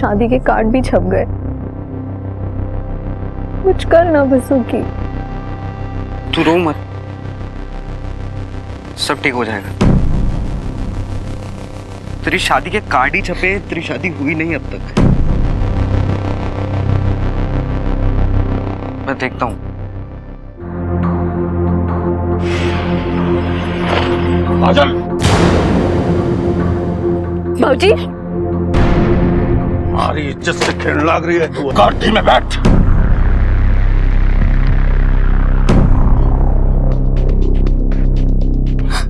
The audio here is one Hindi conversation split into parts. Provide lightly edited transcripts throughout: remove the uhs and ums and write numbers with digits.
शादी के कार्ड भी छप गए। कुछ कर ना बसुकी। तू रो मत, सब ठीक हो जाएगा। तेरी शादी के कार्ड ही छपे, तेरी शादी हुई नहीं अब तक। मैं देखता हूं। काजल, भाऊजी, हमारी इज्जत से खेलने लग रही है तू। गाड़ी में बैठ।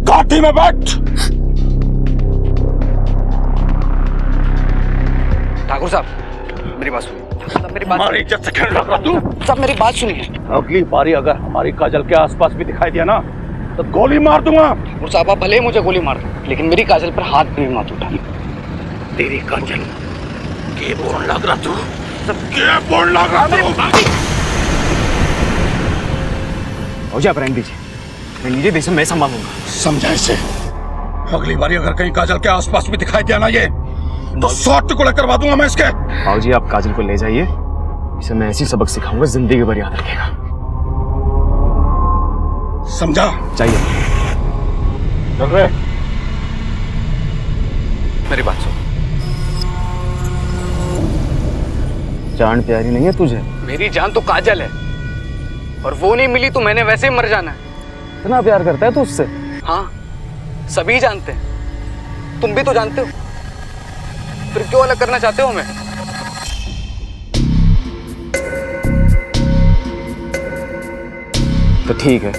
गाड़ी में बैठ। ठाकुर साहब, मेरी बात सुनिए। मेरी बात, हमारी इज्जत से खेलने लग रहा तू। साहब मेरी बात सुनिए। अगली बारी अगर हमारी काजल के आसपास भी दिखाई दिया ना तो गोली मार दूंगा। ठाकुर साहब, आप भले ही मुझे गोली मार दो, लेकिन मेरी काजल पर हाथ भी मत उठाना। तेरी काजल के बोल लग रहा तू। सब के बोल लग रहा तू। मुझे आप रहने दीजिए, मैं नीचे देश में संभालूंगा। समझा इसे। अगली बारी अगर कहीं काजल के आसपास भी दिखाई दिया ना ये तो 100 टुकड़े करवा दूंगा मैं इसके। भाऊजी, आप काजल को ले जाइए, इसे मैं ऐसी सबक सिखाऊंगा जिंदगी भर याद रखेगा। समझा? चाहिए। चल रहे। मेरी बात सुन। जान प्यारी नहीं है तुझे? मेरी जान तो काजल है, और वो नहीं मिली तो मैंने वैसे ही मर जाना है। इतना प्यार करता है तू उससे? हाँ, सभी जानते हैं, तुम भी तो जानते हो। फिर क्यों अलग करना चाहते हो हमें? तो ठीक है,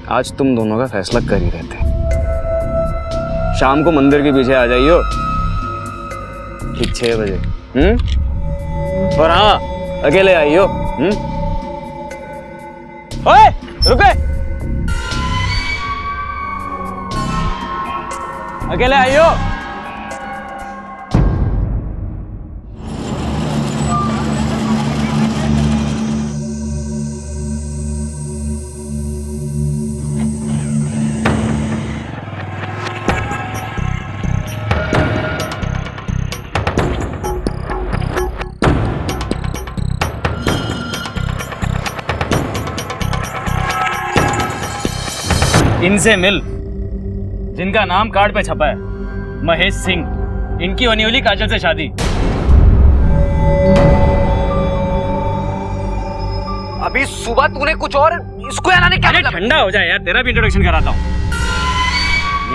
आज तुम दोनों का फैसला कर ही रहते हैं। शाम को मंदिर के पीछे आ जाइयो, ठीक 6 बजे। और हाँ, अकेले आइयो। ओए, रुके, अकेले आइयो। इनसे मिल, जिनका नाम कार्ड पे छपा है, महेश सिंह। इनकी होने वाली काजल से शादी। अभी सुबह तूने कुछ और, इसको यहाँ आने क्या मतलब? ठंडा हो जाए यार, तेरा भी इंट्रोडक्शन कराता हूँ।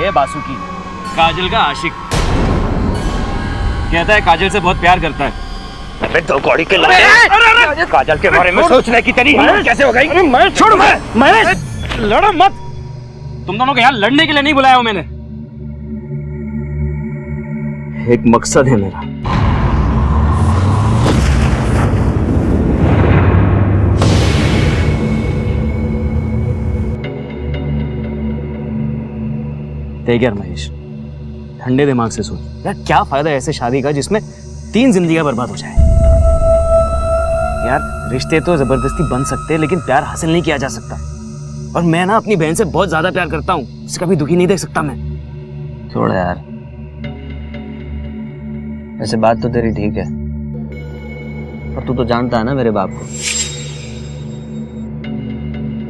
ये बासुकी, काजल का आशिक। कहता है काजल से बहुत प्यार करता है। अबे दो कौड़ी के लड़के, काजल के बारे में सोचने की तेरी हिम्मत कैसे हो गई? मैं छोड़, मैं लड़ो मत। तुम दोनों को यहाँ लड़ने के लिए नहीं बुलाया हूं मैंने। एक मकसद है मेरा। देख यार महेश, ठंडे दिमाग से सोच यार, क्या फायदा ऐसे शादी का जिसमें 3 जिंदगियां बर्बाद हो जाए। यार रिश्ते तो जबरदस्ती बन सकते हैं, लेकिन प्यार हासिल नहीं किया जा सकता। और मैं ना अपनी बहन से बहुत ज्यादा प्यार करता हूँ, उसे कभी दुखी नहीं देख सकता मैं। छोड़ यार, ऐसे बात तो तेरी ठीक है, पर तू तो जानता है ना मेरे बाप को,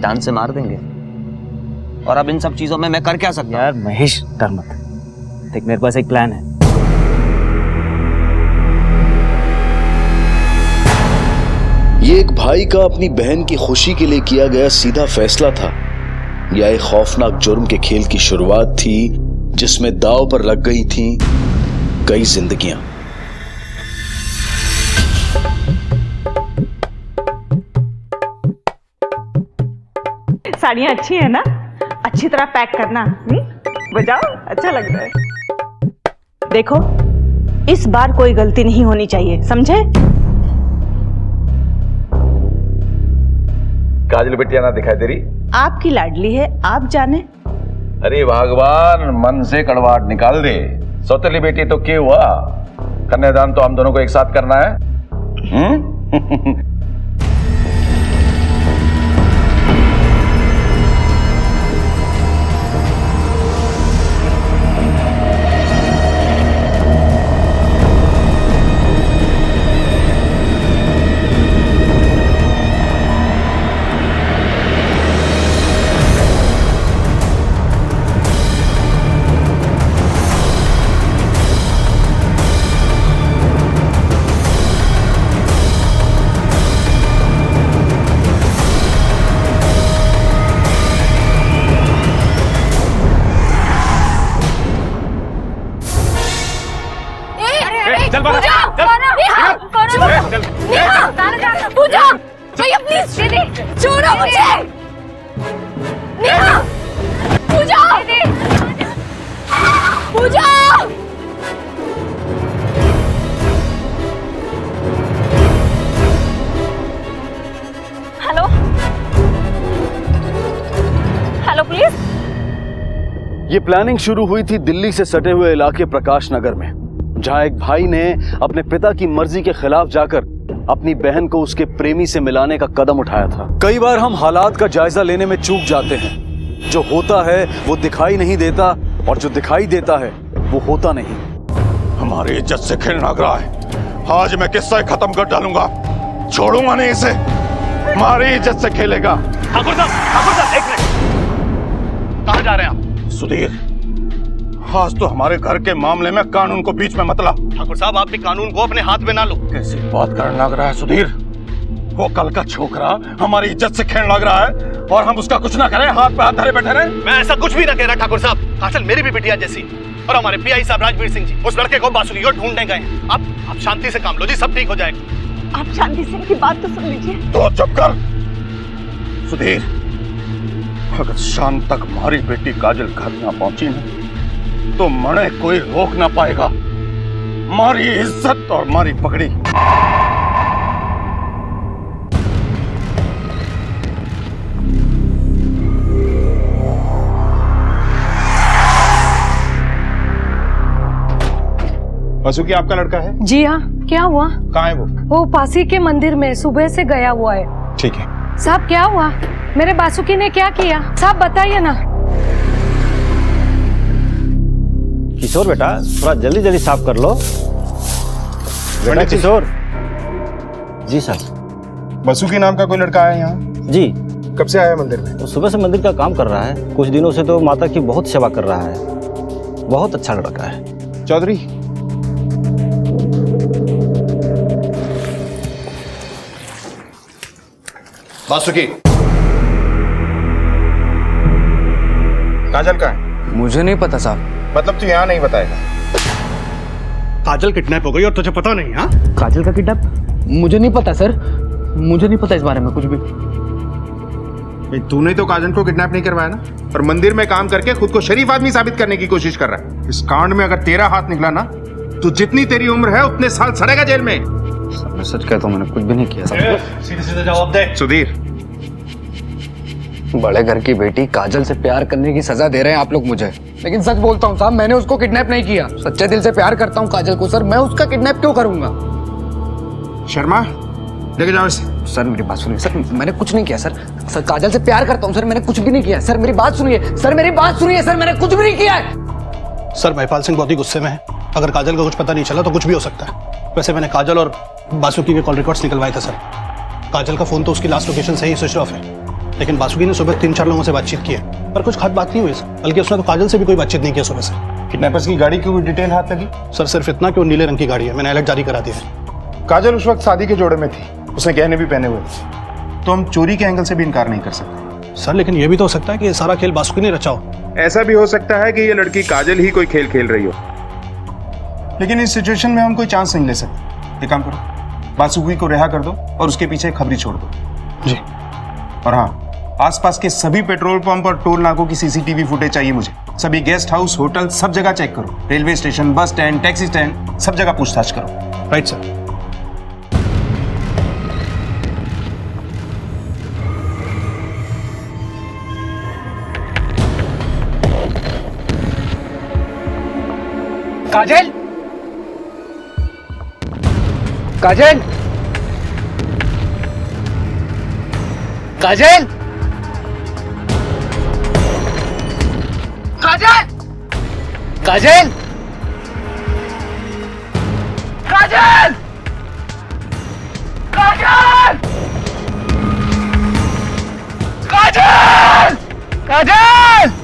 जान से मार देंगे। और अब इन सब चीजों में मैं कर क्या सकता हूँ? यार महेश, डर मत। देख, मेरे पास एक प्लान है। ये एक भाई का अपनी बहन की खुशी के लिए किया गया सीधा फैसला था, या एक खौफनाक जुर्म के खेल की शुरुआत थी जिसमें दांव पर लग गई थीं कई जिंदगियां। साड़ियाँ अच्छी है ना? अच्छी तरह पैक करना। बजाओ, अच्छा लग रहा है। देखो, इस बार कोई गलती नहीं होनी चाहिए, समझे? काजल बिटिया ना दिखाई दे रही? आपकी लाडली है, आप जाने। अरे भगवान, मन से कड़वाहट निकाल दे। सौतेली बेटी तो क्या हुआ, कन्यादान तो हम दोनों को एक साथ करना है। पूजा भैया प्लीज छोड़ो मुझे। नेहा पूजा पूजा हेलो हेलो पुलिस। ये प्लानिंग शुरू हुई थी दिल्ली से सटे हुए इलाके प्रकाश नगर में, जहां एक भाई ने अपने पिता की मर्जी के खिलाफ जाकर अपनी बहन को उसके प्रेमी से मिलाने का कदम उठाया था। कई बार हम हालात का जायजा लेने में चूक जाते हैं। जो होता है वो दिखाई नहीं देता और जो दिखाई देता है वो होता नहीं। हमारी इज्जत से खेलना रहा है। आज मैं किस्सा खत्म कर डालूंगा, छोड़ूंगा नहीं इसे। हमारी इज्जत से खेलेगा। ठाकुर साहब एक मिनट, कहाँ जा रहे हैं आप? सुधीर, आज तो हमारे घर के मामले में कानून को बीच में मत ला। ठाकुर साहब आप भी कानून को अपने हाथ में ना लो। कैसी बात करने लग रहा है सुधीर? वो कल का छोकरा हमारी इज्जत से खेलने लग रहा है और हम उसका कुछ ना करें, हाथ पे हाथ धरे बैठे रहे। मैं ऐसा कुछ भी ना कह रहा ठाकुर साहब। काजल मेरी भी बिटिया जैसी, और हमारे पीआई साहब राजवीर सिंह जी उस लड़के को बासुलियों ढूंढने गए हैं। आप शांति से काम लो जी, सब ठीक हो जाएगा। आप शांति से इनकी बात तो सुन लीजिए। तो चुप कर सुधीर। अगर शाम तक हमारी बेटी काजल घर ना पहुंची ना तो मने कोई रोक ना पाएगा। हमारी इज्जत और हमारी पगड़ी। वासुकी आपका लड़का है? जी हाँ। क्या हुआ? कहाँ है वो पासी के मंदिर में सुबह से गया हुआ है। ठीक है। साहब क्या हुआ? मेरे बासुकी ने क्या किया? साहब बताइए ना। किशोर बेटा थोड़ा जल्दी जल्दी साफ कर लो बेटा। किशोर जी सर। वासुकी नाम का कोई लड़का आया यहाँ? जी। कब से आया मंदिर में? वो सुबह से मंदिर का काम कर रहा है, कुछ दिनों से तो माता की बहुत सेवा कर रहा है। बहुत अच्छा लड़का है। चौधरी, वासुकी काजल कहाँ है? मुझे नहीं पता साहब। मतलब तू यहाँ नहीं बताएगा? काजल किडनैप हो गई और तुझे पता नहीं? हाँ, काजल का किडनैप? मुझे नहीं पता सर, मुझे नहीं पता इस बारे में कुछ भी। तूने तो काजल को किडनैप नहीं करवाया ना, और मंदिर में काम करके खुद को शरीफ आदमी साबित करने की कोशिश कर रहा है। इस कांड में अगर तेरा हाथ निकला ना तो जितनी तेरी उम्र है उतने साल सड़ेगा जेल में। मैं सच कहता हूँ, मैंने कुछ भी नहीं किया साहब। सीधे सीधे जवाब दे। सुधीर, बड़े घर की बेटी काजल से प्यार करने की सजा दे रहे हैं आप लोग मुझे, लेकिन सच बोलता हूँ साहब, मैंने उसको किडनैप नहीं किया। सच्चे दिल से प्यार करता हूँ काजल को सर, मैं उसका किडनैप क्यों करूंगा? शर्मा लेके जाओ इसे। सर मेरी बात सुनिए सर, मैंने कुछ नहीं किया सर। सर काजल से प्यार करता हूँ सर, मैंने कुछ भी नहीं किया। सर मेरी बात सुनिए सर, मेरी बात सुनिए सर, मैंने कुछ भी नहीं किया है। सर महिपाल सिंह बहुत ही गुस्से में है। अगर काजल का कुछ पता नहीं चला तो कुछ भी हो सकता है। वैसे मैंने काजल और बासुकी के कॉल रिकॉर्ड्स निकलवाए थे सर। काजल का फोन तो उसकी लास्ट लोकेशन से ही स्विच ऑफ है, लेकिन बासुकी ने सुबह 3-4 लोगों से बातचीत की है, पर कुछ खास बात नहीं हुई सर। बल्कि उसने तो काजल से भी कोई बातचीत नहीं की सुबह से। किडनैपर्स की गाड़ी की कोई डिटेल हाथ लगी? सर सिर्फ इतना कि वो नीले रंग की गाड़ी है, मैंने अलर्ट जारी करा दिया है। काजल उस वक्त शादी के जोड़े में थी, उसने गहने भी पहने हुए थे, तो हम चोरी के एंगल से भी इनकार नहीं कर सकते। सर लेकिन ये भी तो हो सकता है कि ये सारा खेल बासुकी ने रचा हो। ऐसा भी हो सकता है कि ये लड़की काजल ही कोई खेल खेल रही हो, लेकिन इस सिचुएशन में हम कोई चांस नहीं ले सकते। एक काम करो, बासुकी को रिहा कर दो और उसके पीछे खबरी छोड़ दो। जी। और हाँ, आसपास के सभी पेट्रोल पंप और टोल नाकों की सीसीटीवी फुटेज चाहिए मुझे। सभी गेस्ट हाउस, होटल, सब जगह चेक करो। Railway station, bus stand, taxi stand, सब जगह पूछताछ करो। Right sir. काजल, काजल, काजल, काजल, काजल, काजल, काजल, काजल, काजल।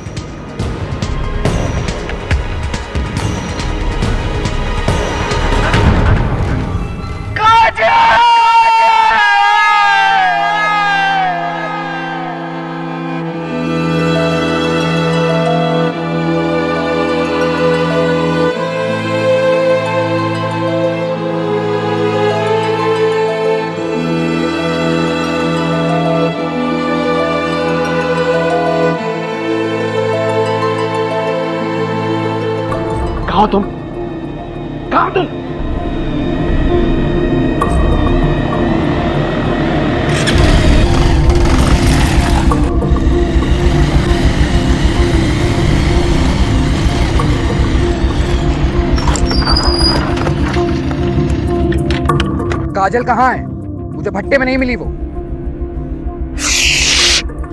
काजल कहाँ है? मुझे भट्टे में नहीं मिली वो।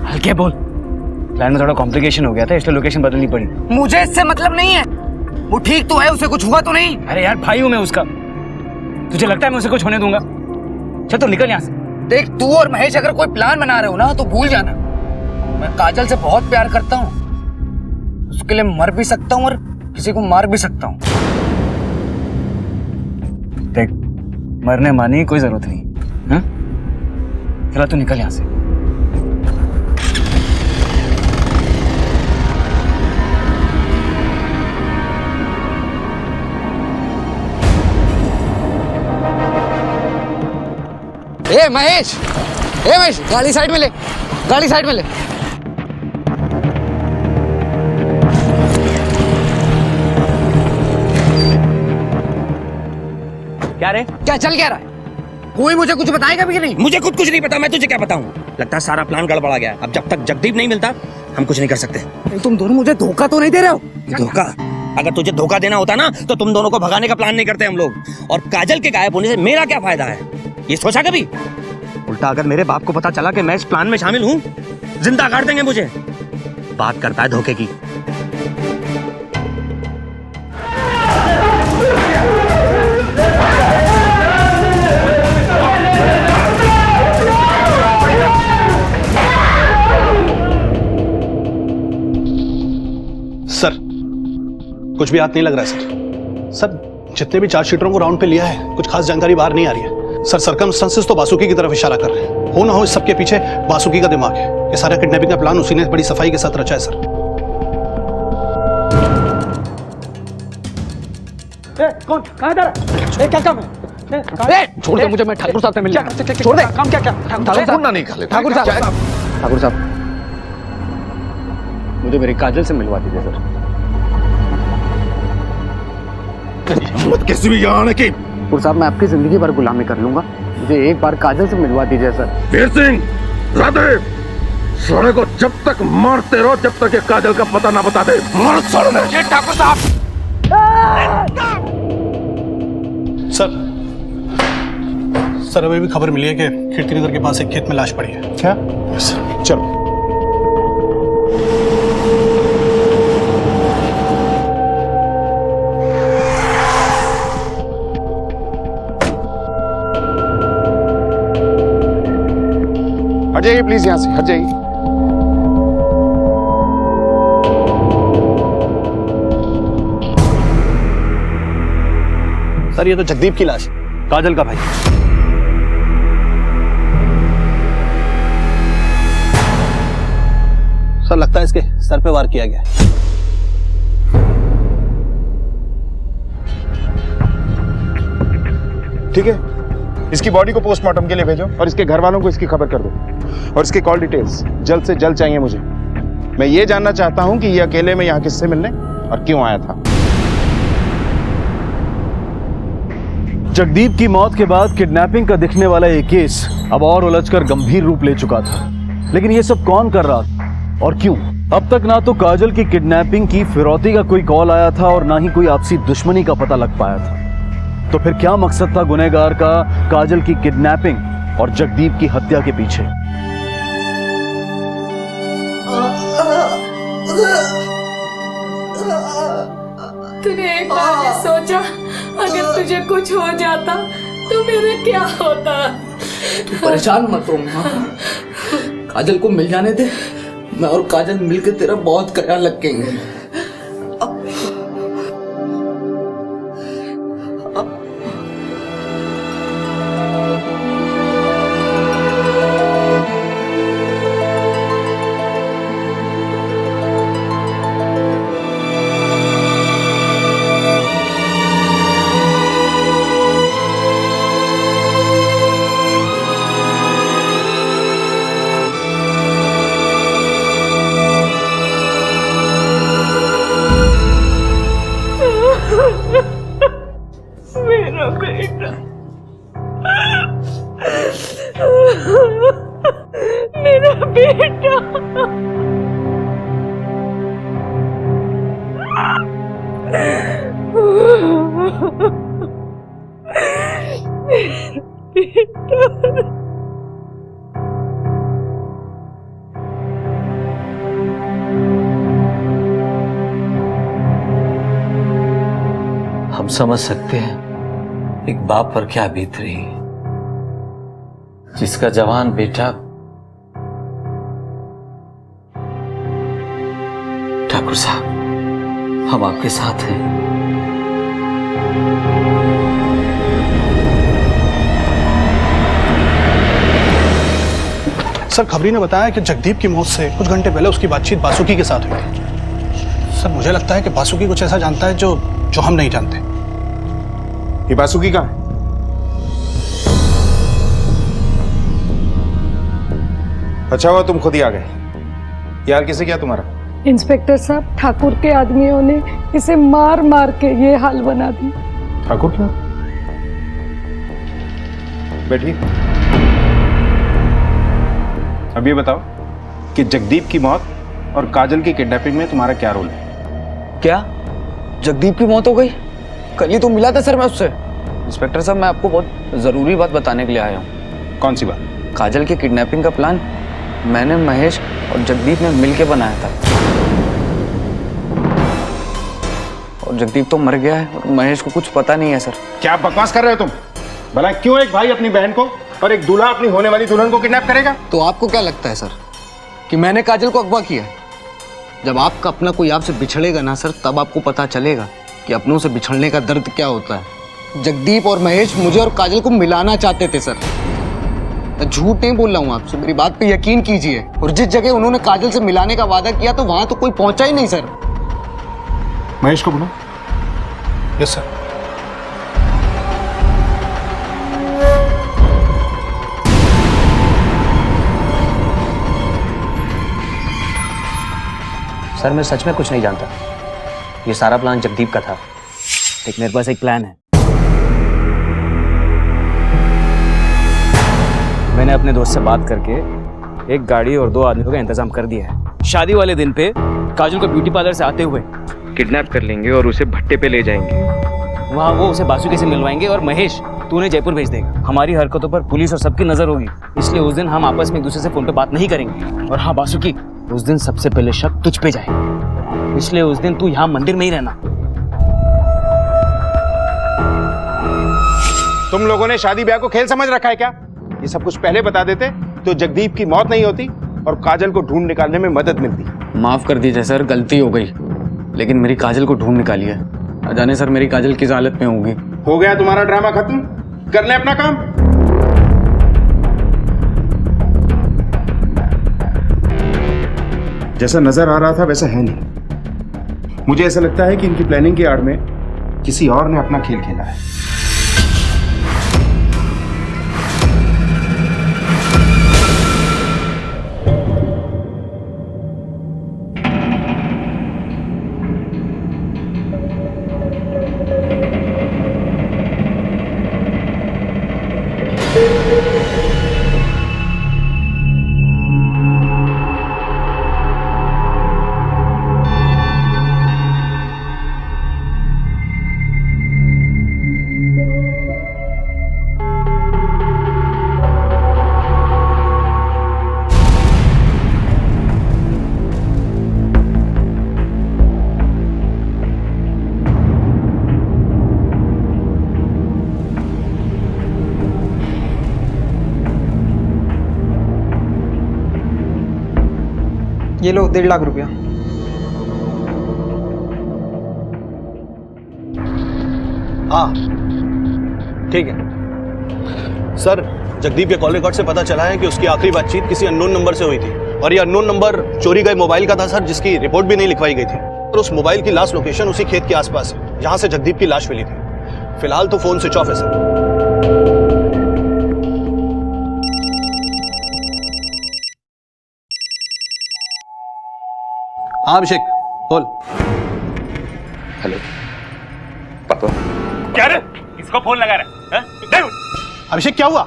हल्के बोल। प्लान में थोड़ा कॉम्प्लिकेशन हो गया था, इसलिए लोकेशन बदलनी पड़ी। मुझे इससे मतलब नहीं है। वो ठीक तो है, उसे कुछ हुआ तो नहीं? अरे यार भाई हूं मैं उसका, तुझे लगता है मैं उसे कुछ होने दूंगा? चल तो निकल यहाँ से। देख, तू और महेश अगर कोई प्लान बना रहे हो ना तो भूल जाना। मैं काजल से बहुत प्यार करता हूँ, उसके लिए मर भी सकता हूँ और किसी को मार भी सकता हूँ। देख, मरने मारने की कोई जरूरत नहीं। हाँ? चला तू निकल यहाँ से। ए महेश, गाड़ी साइड में ले, गाड़ी साइड में ले। क्या रे? क्या चल क्या रहा है? कोई मुझे कुछ बताएगा भी कि नहीं? मुझे खुद कुछ नहीं पता, मैं तुझे क्या बताऊं? लगता है सारा प्लान गड़बड़ा गया। अब जब तक जगदीप नहीं मिलता हम कुछ नहीं कर सकते। तुम दोनों मुझे धोखा तो नहीं दे रहे हो? धोखा? अगर तुझे धोखा देना होता ना तो तुम दोनों को भगाने का प्लान नहीं करते हम लोग। और काजल के गायब होने से मेरा क्या फायदा है, ये सोचा कभी? उल्टा अगर मेरे बाप को पता चला कि मैं इस प्लान में शामिल हूं, जिंदा काट देंगे मुझे। बात करता है धोखे की। सर कुछ भी हाथ नहीं लग रहा है सर। सर जितने भी चार्जशीटरों को राउंड पे लिया है, कुछ खास जानकारी बाहर नहीं आ रही है सर। सर्कमस्टेंसेस तो बासुकी की तरफ इशारा कर रहे हैं। हो ना हो इस सबके पीछे बासुकी का दिमाग है। ये सारा किडनैपिंग का प्लान उसी ने बड़ी सफाई के साथ रचा है सर। कौन? कहाँ जा रहा है? क्या काम है? छोड़ दे मुझे, मैं ठाकुर साहब से मिलना है। छोड़ दे। काम क्या? ठाकुर साहब नहीं खा लेते। ठाकुर साहब मुझे मेरी काजल से मिलवा दीजिए सर। हिम्मत कैसी भी यहाँ आने की? ठाकुर साहब, मैं आपकी जिंदगी भर गुलामी कर लूंगा, मुझे एक बार काजल से मिलवा दीजिए सर। वीर सिंह, राधे, सोने को जब तक मारते रहो जब तक ये काजल का पता ना बता दे। मार सोने। ठाकुर साहब। सर अभी भी खबर मिली है कि कीर्तिनगर के पास एक खेत में लाश पड़ी है। क्या? सर चलो। हट जाइए प्लीज, यहां से हट जाइए। सर ये तो जगदीप की लाश, काजल का भाई। सर लगता है इसके सर पे वार किया गया। ठीक है, इसकी बॉडी को पोस्टमार्टम के लिए भेजो और इसके घर वालों को इसकी खबर कर दो। और इसके कॉल डिटेल्स जल्द से जल्द चाहिए मुझे। मैं ये जानना चाहता हूं कि ये अकेले में यहाँ किससे मिलने और क्यों आया था। जगदीप की मौत के बाद किडनैपिंग का दिखने वाला ये केस अब और उलझकर गंभीर रूप ले चुका था। लेकिन ये सब कौन कर रहा था और क्यों? अब तक ना तो काजल की किडनैपिंग की फिरौती का कोई कॉल आया था और ना ही कोई आपसी दुश्मनी का पता लग पाया था। तो फिर क्या मकसद था गुनहगार का काजल की किडनैपिंग और जगदीप की हत्या के पीछे? तूने एक बार भी सोचा अगर तुझे कुछ हो जाता तो मेरा क्या होता? तू परेशान मत हो माँ, काजल को मिल जाने दे। मैं और काजल मिलकर तेरा बहुत ख्याल रखेंगे। मेरा बेटा, मेरा बेटा। हम समझ सकते हैं एक बाप पर क्या बीत रही है, जिसका जवान बेटा ठाकुर साहब, हम आपके साथ हैं। सर, खबरी ने बताया कि जगदीप की मौत से कुछ घंटे पहले उसकी बातचीत बासुकी के साथ हुई थी। सर, मुझे लगता है कि बासुकी कुछ ऐसा जानता है जो हम नहीं जानते। ये बासुकी कहाँ है? अच्छा हुआ तुम खुद ही आ गए। यार किसे क्या तुम्हारा? इंस्पेक्टर साहब, ठाकुर के आदमियों ने इसे मार मार के ये हाल बना दी। ठाकुर क्या? बैठिए। अब ये बताओ कि जगदीप की मौत और काजल की किडनैपिंग में तुम्हारा क्या रोल है? क्या जगदीप की मौत हो गई? कल ही तो मिला था सर मैं उससे। इंस्पेक्टर साहब, मैं आपको बहुत जरूरी बात बताने के लिए आया हूँ। कौन सी बात? काजल की किडनैपिंग का प्लान मैंने, महेश और जगदीप ने मिलकर बनाया था। और जगदीप तो मर गया है और महेश को कुछ पता नहीं है सर। क्या बकवास कर रहे हो तुम? भला क्यों एक भाई अपनी बहन को और एक दूल्हा अपनी होने वाली दुल्हन को किडनैप करेगा? तो आपको क्या लगता है सर कि मैंने काजल को अगवा किया है? जब आपका अपना कोई आपसे बिछड़ेगा ना सर, तब आपको पता चलेगा कि अपनों से बिछड़ने का दर्द क्या होता है। जगदीप और महेश मुझे और काजल को मिलाना चाहते थे सर। मैं झूठ नहीं बोल रहा हूँ आपसे, मेरी बात पे यकीन कीजिए। और जिस जगह उन्होंने काजल से मिलाने का वादा किया तो वहां तो कोई पहुंचा ही नहीं सर। महेश को बुलाओ। Yes sir. सर, मैं सच में कुछ नहीं जानता। ये सारा प्लान जगदीप का था। लेकिन मेरे पास एक प्लान है। मैंने अपने दोस्त से बात करके एक गाड़ी और 2 आदमियों का इंतजाम कर दिया है। शादी वाले दिन पे काजल को ब्यूटी पार्लर से आते हुए किडनैप कर लेंगे और उसे भट्टे पे ले जाएंगे। वहाँ वो उसे बासुकी से मिलवाएंगे और महेश तू उन्हें जयपुर भेज देगा। हमारी हरकतों पर पुलिस और सबकी नजर होगी, इसलिए उस दिन हम आपस में एक दूसरे से फोन पे बात नहीं करेंगे। और हाँ बासुकी, उस दिन सबसे पहले शक तुझ पे जाए, इसलिए उस दिन तू यहाँ मंदिर में ही रहना। तुम लोगों ने शादी ब्याह को खेल समझ रखा है क्या? ये सब कुछ पहले बता देते तो जगदीप की मौत नहीं होती और काजल को ढूंढ निकालने में मदद मिलती। माफ कर दीजिए सर, गलती हो गई, लेकिन मेरी काजल को ढूंढ निकालिए। न जाने सर मेरी काजल किस हालत में होगी। हो गया तुम्हारा ड्रामा खत्म, कर ले अपना काम। जैसा नजर आ रहा था वैसा है नहीं। मुझे ऐसा लगता है कि इनकी प्लानिंग की आड़ में किसी और ने अपना खेल खेला है। ये लो 1.5 लाख रुपया। हाँ ठीक है सर। जगदीप के कॉल रिकॉर्ड से पता चला है कि उसकी आखिरी बातचीत किसी अननोन नंबर से हुई थी और ये अननोन नंबर चोरी गए मोबाइल का था सर, जिसकी रिपोर्ट भी नहीं लिखवाई गई थी। और उस मोबाइल की लास्ट लोकेशन उसी खेत के आसपास है जहां से जगदीप की लाश मिली थी। फिलहाल तो फोन स्विच ऑफ है सर। हाँ अभिषेक बोल। हेलो पापा। क्या रे? किसको फोन लगा रहा है? अभिषेक क्या हुआ?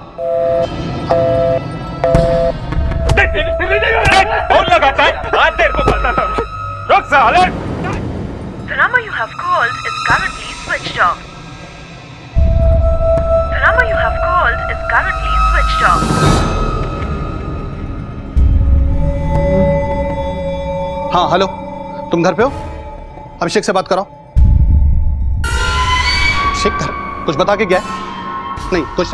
फोन लगाता है? आज तेरे को बताता हूँ। रुक साले। The number you have called is currently switched off. The number you have called is currently हाँ हेलो, तुम घर पे हो? अभिषेक से बात कराओ। अभिषेक घर कुछ बता के गया है? नहीं कुछ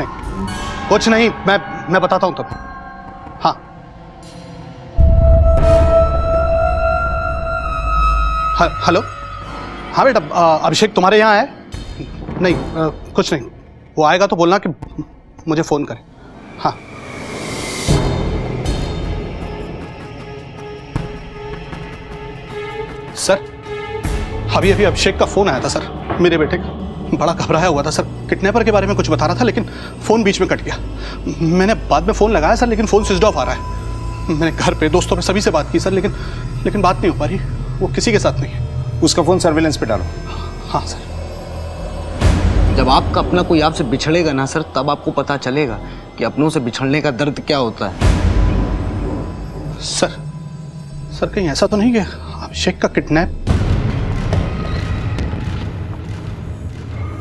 नहीं, मैं बताता हूं तुम्हें। हाँ हेलो, हाँ बेटा, अभिषेक तुम्हारे यहाँ है? नहीं कुछ नहीं, वो आएगा तो बोलना कि मुझे फोन करे। हाँ सर, अभी अभिषेक का फोन आया था सर, मेरे बेटे का। बड़ा घबराया हुआ था सर, किडनैपर के बारे में कुछ बता रहा था, लेकिन फोन बीच में कट गया। मैंने बाद में फोन लगाया सर, लेकिन फोन स्विच ऑफ आ रहा है। मैंने घर पे, दोस्तों पे, सभी से बात की सर, लेकिन बात नहीं हो पा रही। वो किसी के साथ नहीं है। उसका फोन सर्विलेंस पे डालो। हाँ सर। जब आपका अपना कोई आपसे बिछड़ेगा ना सर, तब आपको पता चलेगा कि अपनों से बिछड़ने का दर्द क्या होता है। सर कहीं ऐसा तो नहीं कि अभिषेक का किडनैप?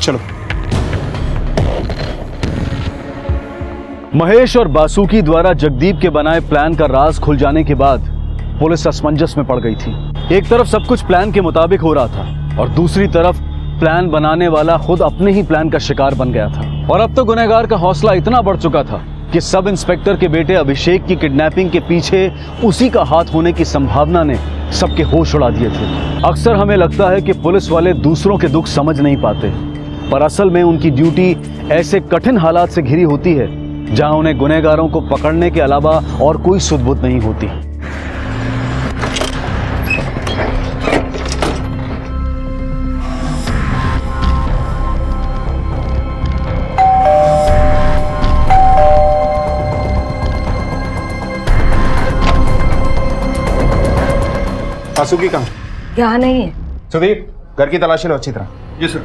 चलो। महेश और बासुकी द्वारा जगदीप के बनाए प्लान का राज खुल जाने के बाद पुलिस असमंजस में पड़ गई थी। एक तरफ सब कुछ प्लान के मुताबिक हो रहा था और दूसरी तरफ प्लान बनाने वाला खुद अपने ही प्लान का शिकार बन गया था। और अब तो गुनहगार का हौसला इतना बढ़ चुका था कि सब इंस्पेक्टर के बेटे अभिषेक की किडनैपिंग के पीछे उसी का हाथ होने की संभावना ने सबके होश उड़ा दिए थे। अक्सर हमें लगता है कि पुलिस वाले दूसरों के दुख समझ नहीं पाते, पर असल में उनकी ड्यूटी ऐसे कठिन हालात से घिरी होती है जहां उन्हें गुनहगारों को पकड़ने के अलावा और कोई सुध-बुध नहीं होती। बासुकी कहाँ? यहाँ नहीं है। सुधीर, घर की तलाशी लो अच्छी तरह। जी सर।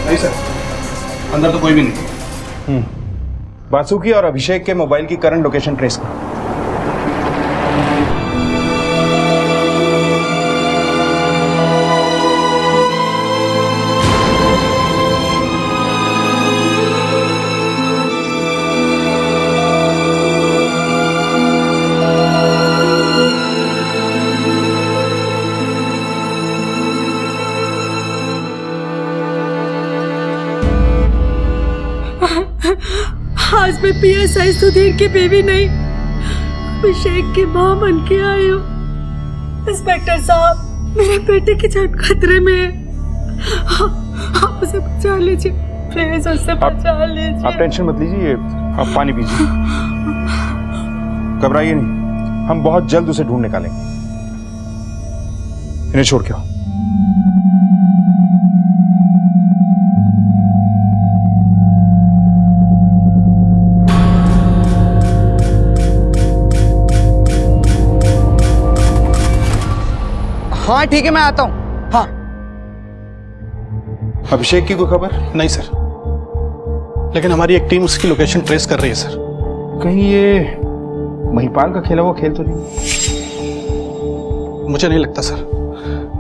नहीं सर, अंदर तो कोई भी नहीं। बासुकी और अभिषेक के मोबाइल की करंट लोकेशन ट्रेस करो। आज मैं पीएसआई सुधीर की बीवी नहीं, अभिषेक की मां बन के आई हूँ। इंस्पेक्टर साहब, मेरे बेटे की जान खतरे में है। आप उसे बचा लीजिए, प्लीज उससे बचा लीजिए। आप टेंशन मत लीजिए, आप पानी पीजिए। घबराइए नहीं, हम बहुत जल्द उसे ढूंढ निकालेंगे। इन्हें छोड़ के आओ। हाँ ठीक है, मैं आता हूँ। हाँ। अभिषेक की कोई खबर? नहीं सर, लेकिन हमारी एक टीम उसकी लोकेशन ट्रेस कर रही है सर। कहीं ये महिपाल का खेला हुआ खेल तो नहीं? मुझे नहीं लगता सर।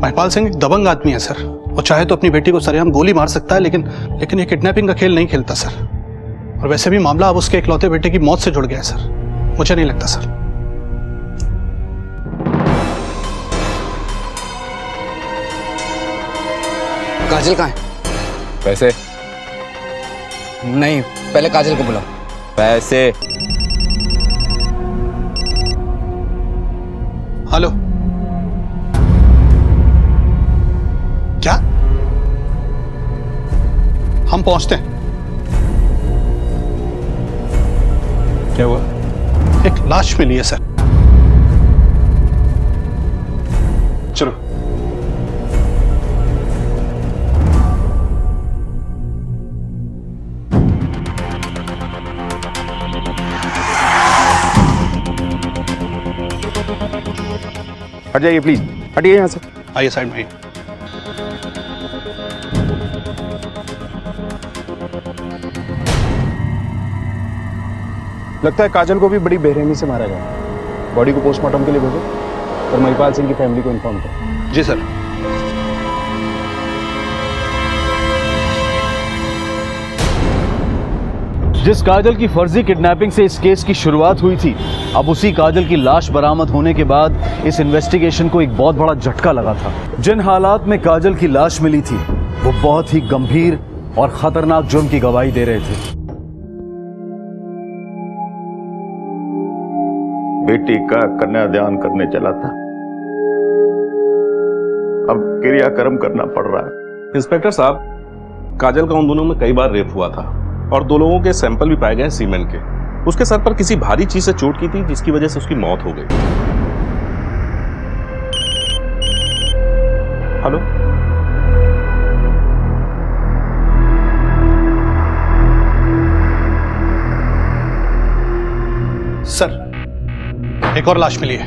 महिपाल सिंह एक दबंग आदमी है सर। वो चाहे तो अपनी बेटी को सरेआम गोली मार सकता है, लेकिन ये किडनैपिंग का खेल नहीं खेलता सर। और वैसे भी मामला अब उसके इकलौते बेटे की मौत से जुड़ गया है सर। मुझे नहीं लगता सर। काजल कहाँ है? पैसे नहीं, पहले काजल को बुलाओ। पैसे। हेलो, क्या? हम पहुंचते हैं। क्या हुआ? एक लाश मिली है सर। चलो। हट जाइए प्लीज, हटिए यहाँ से। आइए साइड में। लगता है काजल को भी बड़ी बेरहमी से मारा गया। बॉडी को पोस्टमार्टम के लिए भेजो और महिपाल सिंह की फैमिली को इन्फॉर्म करो। जी सर। जिस काजल की फर्जी किडनैपिंग से इस केस की शुरुआत हुई थी, अब उसी काजल की लाश बरामद होने के बाद इस इन्वेस्टिगेशन को एक बहुत बड़ा झटका लगा था। जिन हालात में काजल की लाश मिली थी वो बहुत ही गंभीर और खतरनाक जुर्म की गवाही दे रहे थे। बेटी का कन्यादान करने चला था, अब क्रियाकर्म करना पड़ रहा है। इंस्पेक्टर साहब, काजल का उन दोनों में कई बार रेप हुआ था और 2 लोगों के सैंपल भी पाए गए सीमेंट के। उसके सर पर किसी भारी चीज से चोट की थी जिसकी वजह से उसकी मौत हो गई। हेलो, सर, एक और लाश मिली है।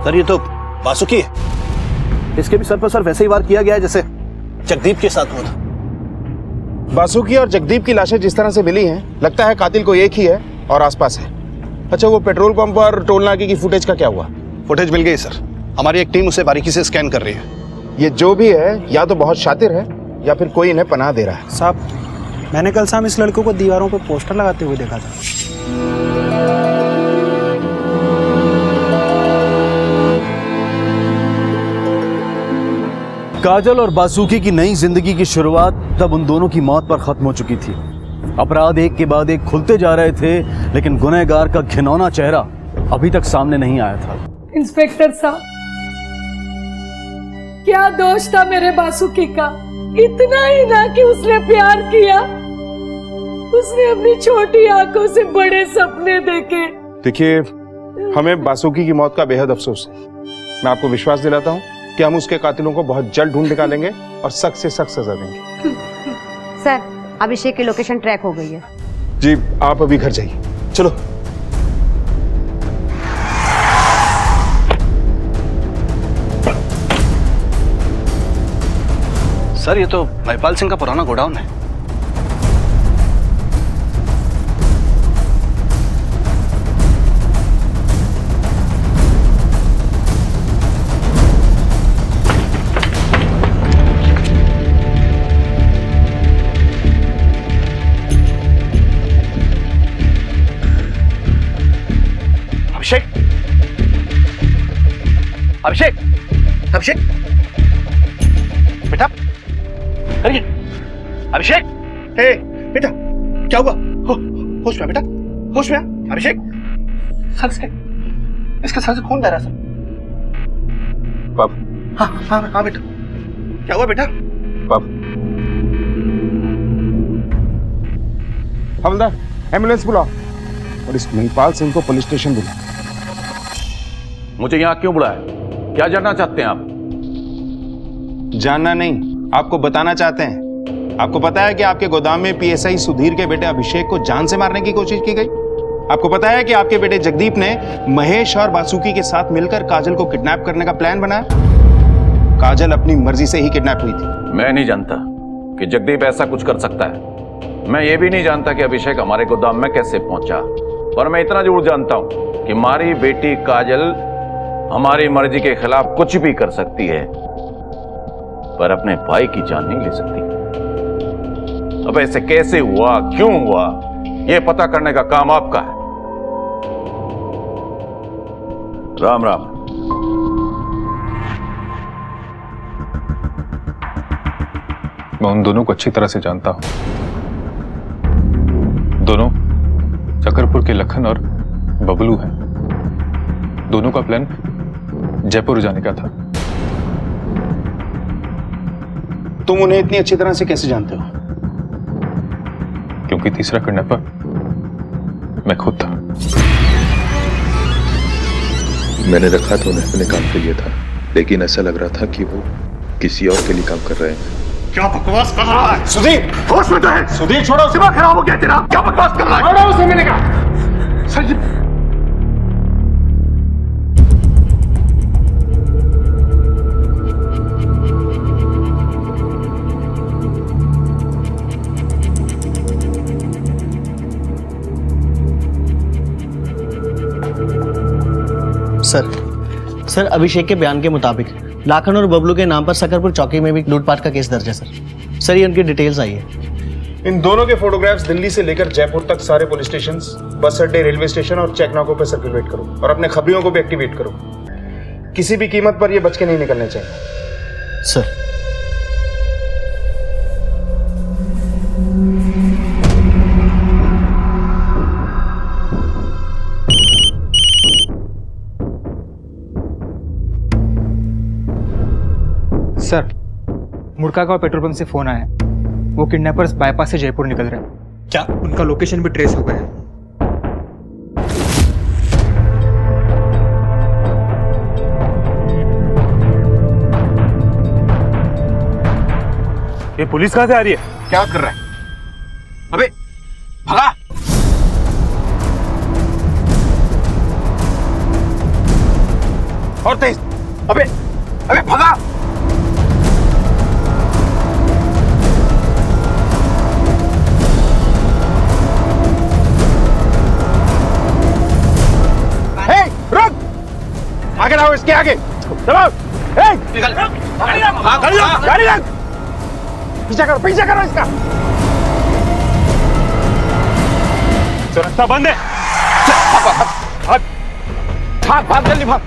सर, ये तो बासुकी है। इसके भी सर पर सर वैसे ही वार किया गया है जैसे जगदीप के साथ हुआ था। बासुकी और जगदीप की लाशें जिस तरह से मिली हैं, लगता है कातिल को एक ही है और आसपास है। अच्छा, वो पेट्रोल पंप और टोल नाके की फुटेज का क्या हुआ? फुटेज मिल गई सर। हमारी एक टीम उसे बारीकी से स्कैन कर रही है। ये जो भी है या तो बहुत शातिर है या फिर कोई इन्हें पनाह दे रहा है। साहब, मैंने कल शाम इस लड़कों को दीवारों पर पोस्टर लगाते हुए देखा था। काजल और बासुकी की नई जिंदगी की शुरुआत तब उन दोनों की मौत पर खत्म हो चुकी थी। अपराध एक के बाद एक खुलते जा रहे थे, लेकिन गुनहगार का घिनौना चेहरा अभी तक सामने नहीं आया था। इंस्पेक्टर साहब, क्या दोष था मेरे बासुकी का? इतना ही ना कि उसने प्यार किया, उसने अपनी छोटी आंखों से बड़े सपने देखे। देखिए, हमें बासुकी की मौत का बेहद अफसोस है। मैं आपको विश्वास दिलाता हूँ कि हम उसके कातिलों को बहुत जल्द ढूंढ निकालेंगे और सख्त से सख्त सजा देंगे। सर, अभिषेक की लोकेशन ट्रैक हो गई है। जी, आप अभी घर जाइए। चलो। सर, ये तो महिपाल सिंह का पुराना गोडाउन है। अभिषेक, अभिषेक, अभिषेक, बेटा, अरे अभिषेक, हे बेटा, क्या हुआ? होश में बेटा, होश में? अभिषेक, सर से, इसके सर से खून बह रहा है सर। पाप। हाँ हाँ हाँ बेटा, क्या हुआ बेटा? पाप। हवलदार, एम्बुलेंस बुलाओ और इस महिपाल सिंह को पुलिस स्टेशन बुलाओ। मुझे यहाँ क्यों बुलाया? क्या जानना चाहते हैं आप? जानना नहीं, आपको बताना चाहते हैं। आपको पता है कि आपके गोदाम में पीएसआई सुधीर के बेटे अभिषेक को जान से मारने की कोशिश की गई। आपको पता है कि आपके बेटे जगदीप ने महेश और बासुकी के साथ मिलकर काजल को किडनैप करने का प्लान बनाया। काजल अपनी मर्जी से ही किडनैप हुई थी। मैं नहीं जानता कि जगदीप ऐसा कुछ कर सकता है। मैं ये भी नहीं जानता कि अभिषेक हमारे गोदाम में कैसे पहुंचा। पर मैं इतना जरूर जानता हूं कि हमारी बेटी काजल हमारी मर्जी के खिलाफ कुछ भी कर सकती है, पर अपने भाई की जान नहीं ले सकती। अब ऐसे कैसे हुआ, क्यों हुआ, यह पता करने का काम आपका है। राम राम। मैं उन दोनों को अच्छी तरह से जानता हूं। दोनों चकरपुर के लखन और बबलू हैं। दोनों का प्लान जयपुर जाने का था। तुम उन्हें इतनी अच्छी तरह से कैसे जानते हो? क्योंकि तीसरा किडनैपर मैं खुद था। मैंने रखा तो उन्हें अपने काम के लिए था। लेकिन ऐसा लग रहा था कि वो किसी और के लिए काम कर रहे हैं। क्या बकवास कर रहा है सुधीर? होश में तो है सुधीर? छोड़ो, दिमाग खराब हो गया तेरा। क्या बकवास कर रहा है? छोड़ो उसे, मैंने कहा। सर सर अभिषेक के बयान के मुताबिक लाखन और बबलू के नाम पर सकरपुर चौकी में भी लूटपाट का केस दर्ज है सर ये उनकी डिटेल्स आई है। इन दोनों के फोटोग्राफ्स दिल्ली से लेकर जयपुर तक सारे पुलिस स्टेशन, बस अड्डे, रेलवे स्टेशन और चेकनाकों पर सर्कुलेट करो और अपने खबरियों को भी एक्टिवेट करो। किसी भी कीमत पर ये बच के नहीं निकलने चाहिए। सर सर, मुड़का का पेट्रोल पंप से फोन आया। वो किडनैपर्स बाईपास से जयपुर निकल रहे हैं। क्या उनका लोकेशन भी ट्रेस हो गया है? ये पुलिस कहां से आ रही है? क्या कर रहा है? अबे भगा! और तेज! अबे भगा! आगे लाओ, इसके आगे दबाओ। गाड़ी रख, पीछा करो इसका। रास्ता बंद है। भाग जल्दी भाग।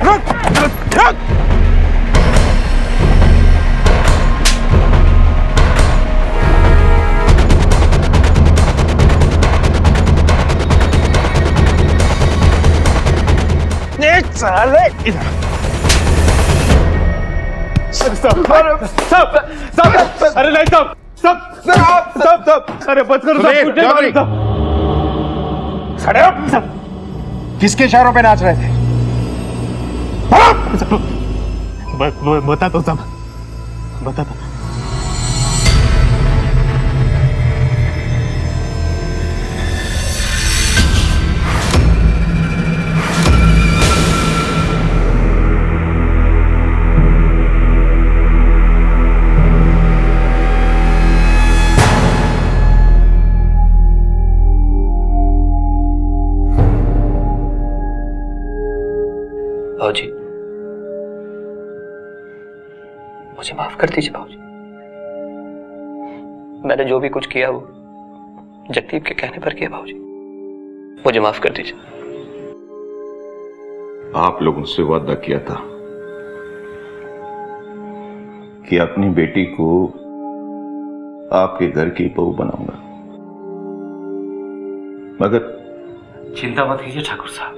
रुक। साले अरे नहीं सब अरे बच करो सब। किसके इशारों पे नाच रहे थे? बता तो सब बता। भाऊजी, मुझे माफ कर दीजिए भाऊजी। मैंने जो भी कुछ किया वो जगदीप के कहने पर किया भाऊजी। मुझे माफ कर दीजिए। आप लोगों से वादा किया था कि अपनी बेटी को आपके घर की बहू बनाऊंगा, मगर चिंता मत कीजिए ठाकुर साहब,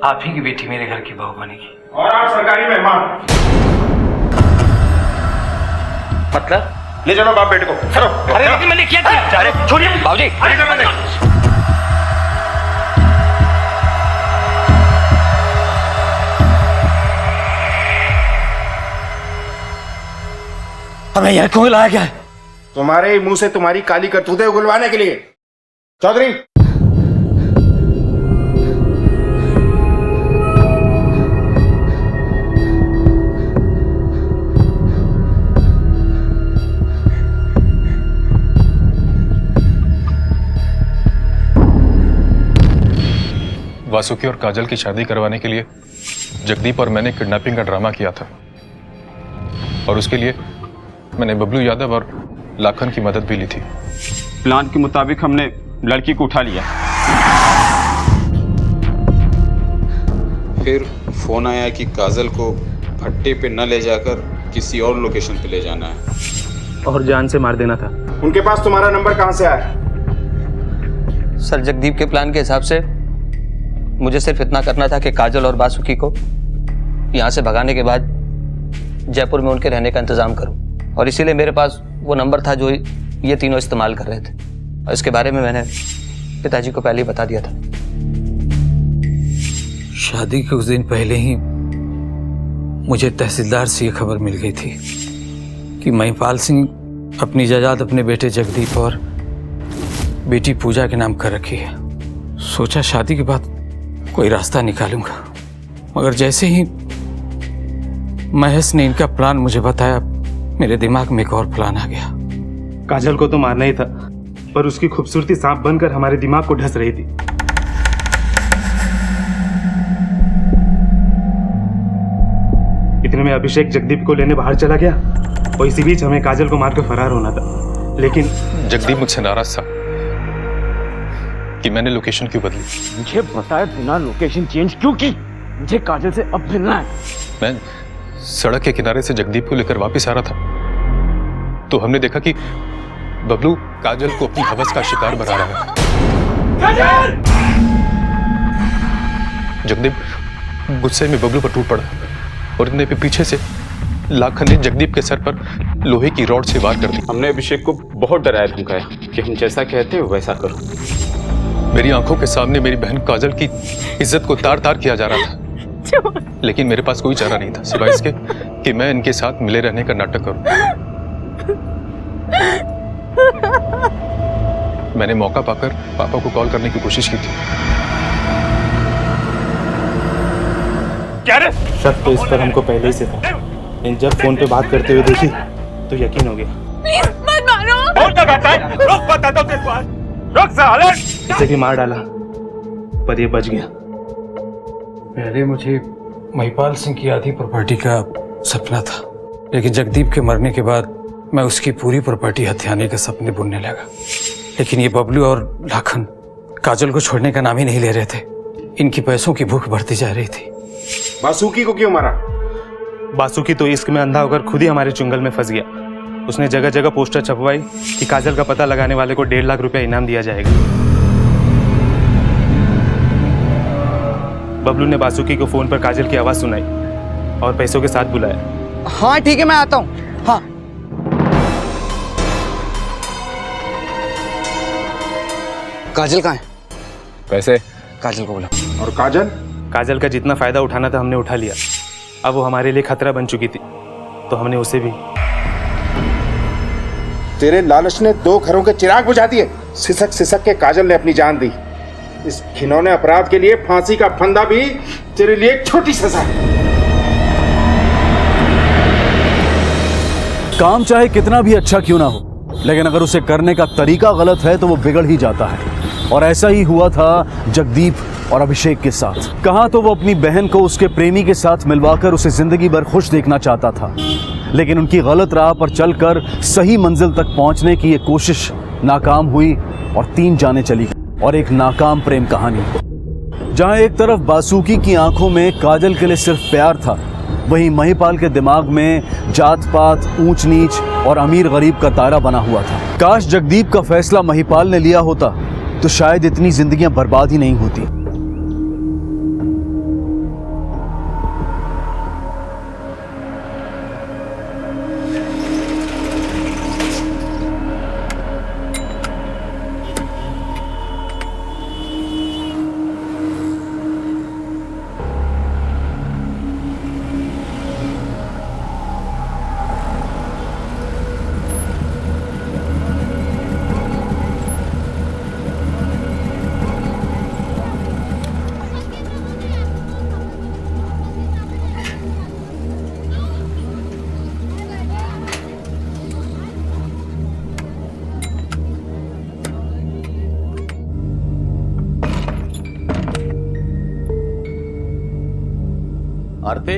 आप ही की बेटी मेरे घर की बहू बनेगी। और आप सरकारी मेहमान। मतलब ले चलो बाप बेटे को। चलो। अरे लेकिन मैंने क्या किया? अरे छोड़िए भाऊजी। हमें यह क्यों लाया गया है? तुम्हारे मुंह से तुम्हारी काली करतूतें उगलवाने के लिए। चौधरी, वासुकी और काजल की शादी करवाने के लिए जगदीप और मैंने किडनैपिंग का ड्रामा किया था, और उसके लिए मैंने बबलू यादव और लाखन की मदद भी ली थी। प्लान के मुताबिक हमने लड़की को उठा लिया, फिर फोन आया कि काजल को भट्टे पे न ले जाकर किसी और लोकेशन पे ले जाना है और जान से मार देना था। उनके पास तुम्हारा नंबर कहां से आया? सर, जगदीप के प्लान के हिसाब से मुझे सिर्फ इतना करना था कि काजल और वासुकी को यहाँ से भगाने के बाद जयपुर में उनके रहने का इंतजाम करूं, और इसीलिए मेरे पास वो नंबर था जो ये तीनों इस्तेमाल कर रहे थे, और इसके बारे में मैंने पिताजी को पहले ही बता दिया था। 'शादी के कुछ दिन पहले ही मुझे तहसीलदार से ये खबर मिल गई थी कि महिपाल सिंह अपनी जायदाद अपने बेटे जगदीप और बेटी पूजा के नाम कर रखी है। सोचा शादी के बाद कोई रास्ता निकालूंगा, मगर जैसे ही महेश ने इनका प्लान मुझे बताया, मेरे दिमाग में एक और प्लान आ गया। काजल को तो मारना ही था, पर उसकी खूबसूरती सांप बनकर हमारे दिमाग को ढस रही थी। इतने में अभिषेक जगदीप को लेने बाहर चला गया और इसी बीच हमें काजल को मारकर फरार होना था। लेकिन जगदीप मुझसे नाराज था कि मैंने लोकेशन क्यों बदली। मुझे बताए बिना लोकेशन चेंज क्यों की? मुझे काजल से अब मिलना है। मैं सड़क के किनारे से जगदीप को लेकर वापस आ रहा था तो हमने देखा कि बबलू काजल को अपनी हवस का शिकार बना रहा है। जगदीप गुस्से में बबलू पर टूट पड़ा और इतने पे पीछे से लाखन ने जगदीप के सर पर लोहे की रॉड से वार कर दी। हमने अभिषेक को बहुत डराया धमकाया कि हम जैसा कहते हैं वैसा करो। मेरी आंखों के सामने मेरी बहन काजल की इज्जत को तार तार किया जा रहा था, लेकिन मेरे पास कोई चारा नहीं था सिवाय इसके कि मैं इनके साथ मिले रहने का नाटक करूं। मैंने मौका पाकर पापा को कॉल करने की कोशिश की थी। क्या रे? शक तो इस पर हमको पहले ही से था, लेकिन जब फोन पे बात करते हुए देखी तो यकीन हो गया। प्लीज मत मारो। और क्या करता है? रुक, बताता हूं तेरे पास। रुक साले। इसे भी मार डाला, पर ये बच गया। पहले मुझे महिपाल सिंह की आधी प्रॉपर्टी का सपना था, लेकिन जगदीप के मरने के बाद मैं उसकी पूरी प्रॉपर्टी हथियाने के सपने बुनने लगा। लेकिन ये बबलू और लाखन काजल को छोड़ने का नाम ही नहीं ले रहे थे। इनकी पैसों की भूख बढ़ती जा रही थी। बासुकी को क्यों मारा? बासुकी तो इश्क में अंधा होकर खुद ही हमारे चुंगल में फंस गया। उसने जगह जगह पोस्टर छपवाई कि काजल का पता लगाने वाले को 1.5 लाख रुपया इनाम दिया जाएगा। बबलू ने बासुकी को फोन पर काजल की आवाज सुनाई और पैसों के साथ बुलाया। हाँ ठीक है, मैं आता हूँ। हाँ काजल कहाँ है? पैसे काजल को बुला। और काजल? काजल का जितना फायदा उठाना था हमने उठा लिया। अब वो हमारे लिए खतरा बन चुकी थी, तो हमने उसे भी। तेरे लालच ने 2 घरों के चिराग बुझा दिए। सिसक सिसक के काजल ने अपनी जान दी। इस घिनौने अपराध के लिए फांसी का फंदा भी तेरे लिए एक छोटी सजा है। काम चाहे कितना भी अच्छा क्यों ना हो, लेकिन अगर उसे करने का तरीका गलत है तो वो बिगड़ ही जाता है। और ऐसा ही हुआ था जगदीप और अभिषेक के साथ। कहाँ तो वो अपनी बहन को उसके प्रेमी के साथ मिलवाकर उसे जिंदगी भर खुश देखना चाहता था, लेकिन उनकी गलत राह पर चलकर सही मंजिल तक पहुंचने की ये कोशिश नाकाम हुई और 3 जाने चली गई। और एक नाकाम प्रेम कहानी, जहां एक तरफ बासुकी की आंखों में काजल के लिए सिर्फ प्यार था, वहीं महिपाल के दिमाग में जात पात, ऊंच नीच और अमीर गरीब का तारा बना हुआ था। काश जगदीप का फैसला महिपाल ने लिया होता तो शायद इतनी जिंदगियां बर्बाद ही नहीं होती। आरती,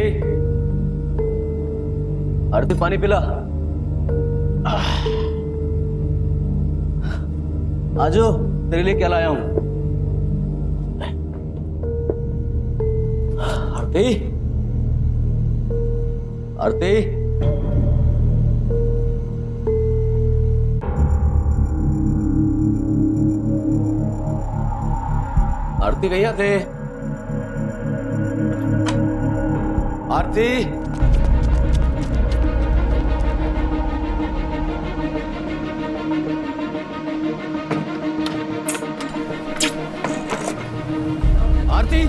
आरती पानी पिला। आजो तेरे लिए क्या लाया हूं। आरती, आरती, आरती भैया थे। आरती, आरती,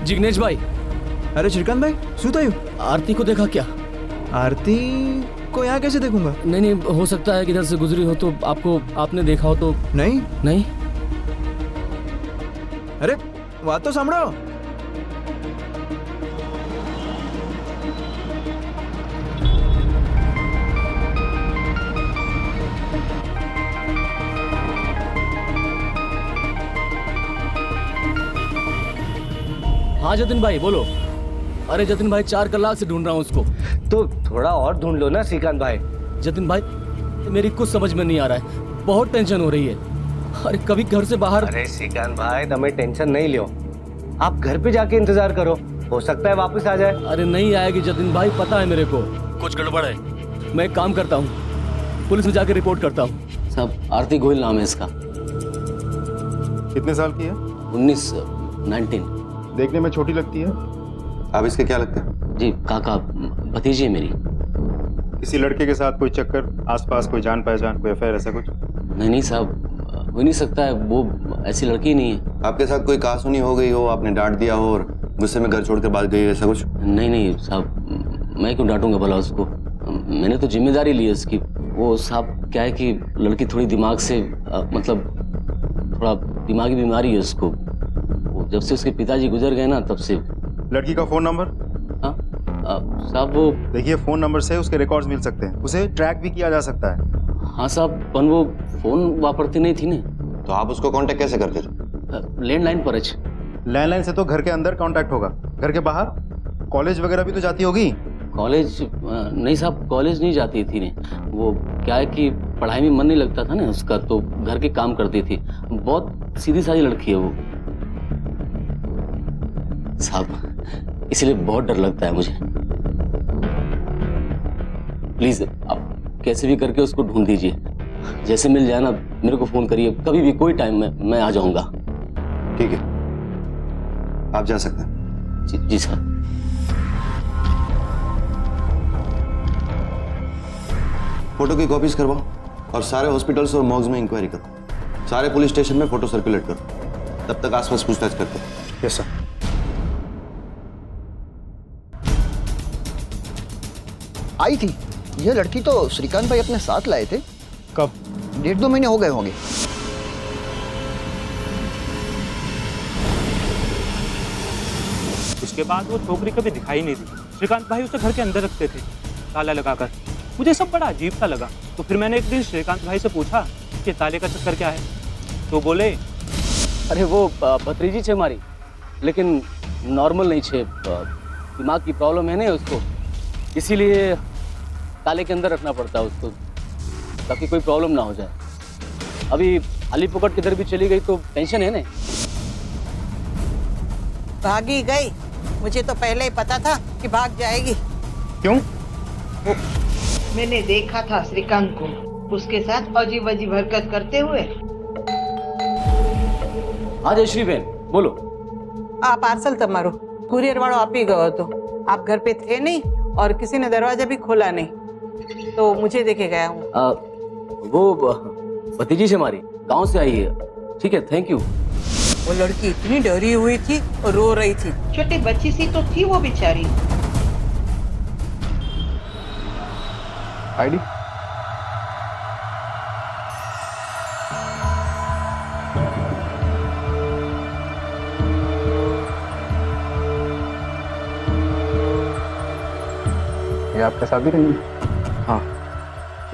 जिग्नेश भाई। अरे श्रीकांत भाई શું થયું? आरती को देखा क्या? आरती को यहाँ कैसे देखूंगा? नहीं, हो सकता है कि इधर से गुजरी हो तो आपने देखा हो तो। नहीं। अरे बात तो સાંભળો। हाँ जतिन भाई बोलो। अरे जतिन भाई 4 कलाक से ढूंढ रहा हूँ उसको। तो थोड़ा और ढूंढ लो ना श्रीकांत भाई। जतिन भाई मेरी कुछ समझ में नहीं आ रहा है, बहुत टेंशन हो रही है। अरे कभी घर से बाहर। अरे श्रीकांत भाई तुम्हें टेंशन नहीं लियो, आप घर पे जाके इंतजार करो, हो सकता है वापस आ जाए। अरे नहीं आएगी जतिन भाई, पता है मेरे को कुछ गड़बड़ है। मैं एक काम करता हूँ, पुलिस में जाकर रिपोर्ट करता हूँ। साहब आरती गोयल नाम है इसका। कितने साल की है? 19 देखने में छोटी लगती है। आप इसके क्या लगते हैं? जी काका, भतीजी है मेरी। किसी लड़के के साथ कोई चक्कर, आसपास कोई जान पहचान, कोई अफेयर, ऐसा कुछ? नहीं साहब, हो नहीं सकता है, वो ऐसी लड़की ही नहीं है। आपके साथ कोई कहासुनी हो गई हो, आपने डांट दिया हो और गुस्से में घर छोड़कर भाग गई, ऐसा कुछ? नहीं साहब, मैं क्यों डांटूंगा भला उसको, मैंने तो जिम्मेदारी ली है उसकी। वो साहब क्या है कि लड़की थोड़ी दिमाग से मतलब थोड़ा दिमागी बीमारी है उसको। जब से उसके पिताजी गुजर गए ना तब से। लड़की का फोन नंबर? हाँ साहब, वो देखिए फोन नंबर से उसके रिकॉर्ड्स मिल सकते हैं, उसे ट्रैक भी किया जा सकता है। हाँ साहब, पर वो फोन वापरती नहीं थी ना। तो आप उसको कांटेक्ट कैसे करते थे? लैंडलाइन पर। लैंडलाइन से तो घर के अंदर कांटेक्ट होगा, घर के बाहर कॉलेज वगैरह भी तो जाती होगी। कॉलेज नहीं साहब, कॉलेज नहीं जाती थी ने। वो क्या है कि पढ़ाई में मन नहीं लगता था ना उसका, तो घर के काम करती थी। बहुत सीधी सादी लड़की है वो साहब, इसलिए बहुत डर लगता है मुझे। प्लीज आप कैसे भी करके उसको ढूंढ दीजिए, जैसे मिल जाए ना मेरे को फोन करिए, कभी भी कोई टाइम में मैं आ जाऊंगा। ठीक है, आप जा सकते हैं। जी सर। फोटो की कॉपीज करवाओ और सारे हॉस्पिटल्स और मॉर्ग्स में इंक्वायरी करो, सारे पुलिस स्टेशन में फोटो सर्कुलेट करो, तब तक आसपास पूछताछ करते हैं। Yes sir. आई थी ये लड़की तो श्रीकांत भाई अपने साथ लाए थे। कब? 1.5-2 महीने हो गए होंगे। उसके बाद वो छोकरी कभी दिखाई नहीं दी। श्रीकांत भाई उसे घर के अंदर रखते थे ताला लगाकर। मुझे सब बड़ा अजीब सा लगा, तो फिर मैंने एक दिन श्रीकांत भाई से पूछा कि ताले का चक्कर क्या है, तो बोले अरे वो भतीजी छे हमारी, लेकिन नॉर्मल नहीं छे, दिमाग की प्रॉब्लम है ना उसको, इसीलिए ताले के अंदर रखना पड़ता है उसको ताकि कोई प्रॉब्लम ना हो जाए। अभी अली पुकट किधर भी चली गई तो टेंशन है ना। भागी गई, मुझे तो पहले ही पता था कि भाग जाएगी। क्यों? मैंने देखा था श्रीकांत को उसके साथ अजीब अजीब हरकत करते हुए। हाँ जयश्री बहन बोलो। आ पार्सल तमारो कुरियर वालों आपी गयो तो आप घर पे थे नहीं और किसी ने दरवाजा भी खोला नहीं, तो मुझे देखे गया हूँ। वो भतीजी से हमारी गांव से आई है। ठीक है, थैंक यू। वो लड़की इतनी डरी हुई थी और रो रही थी, छोटी बच्ची सी तो थी वो बेचारी। आईडी? ये आपका शादी रही? हाँ।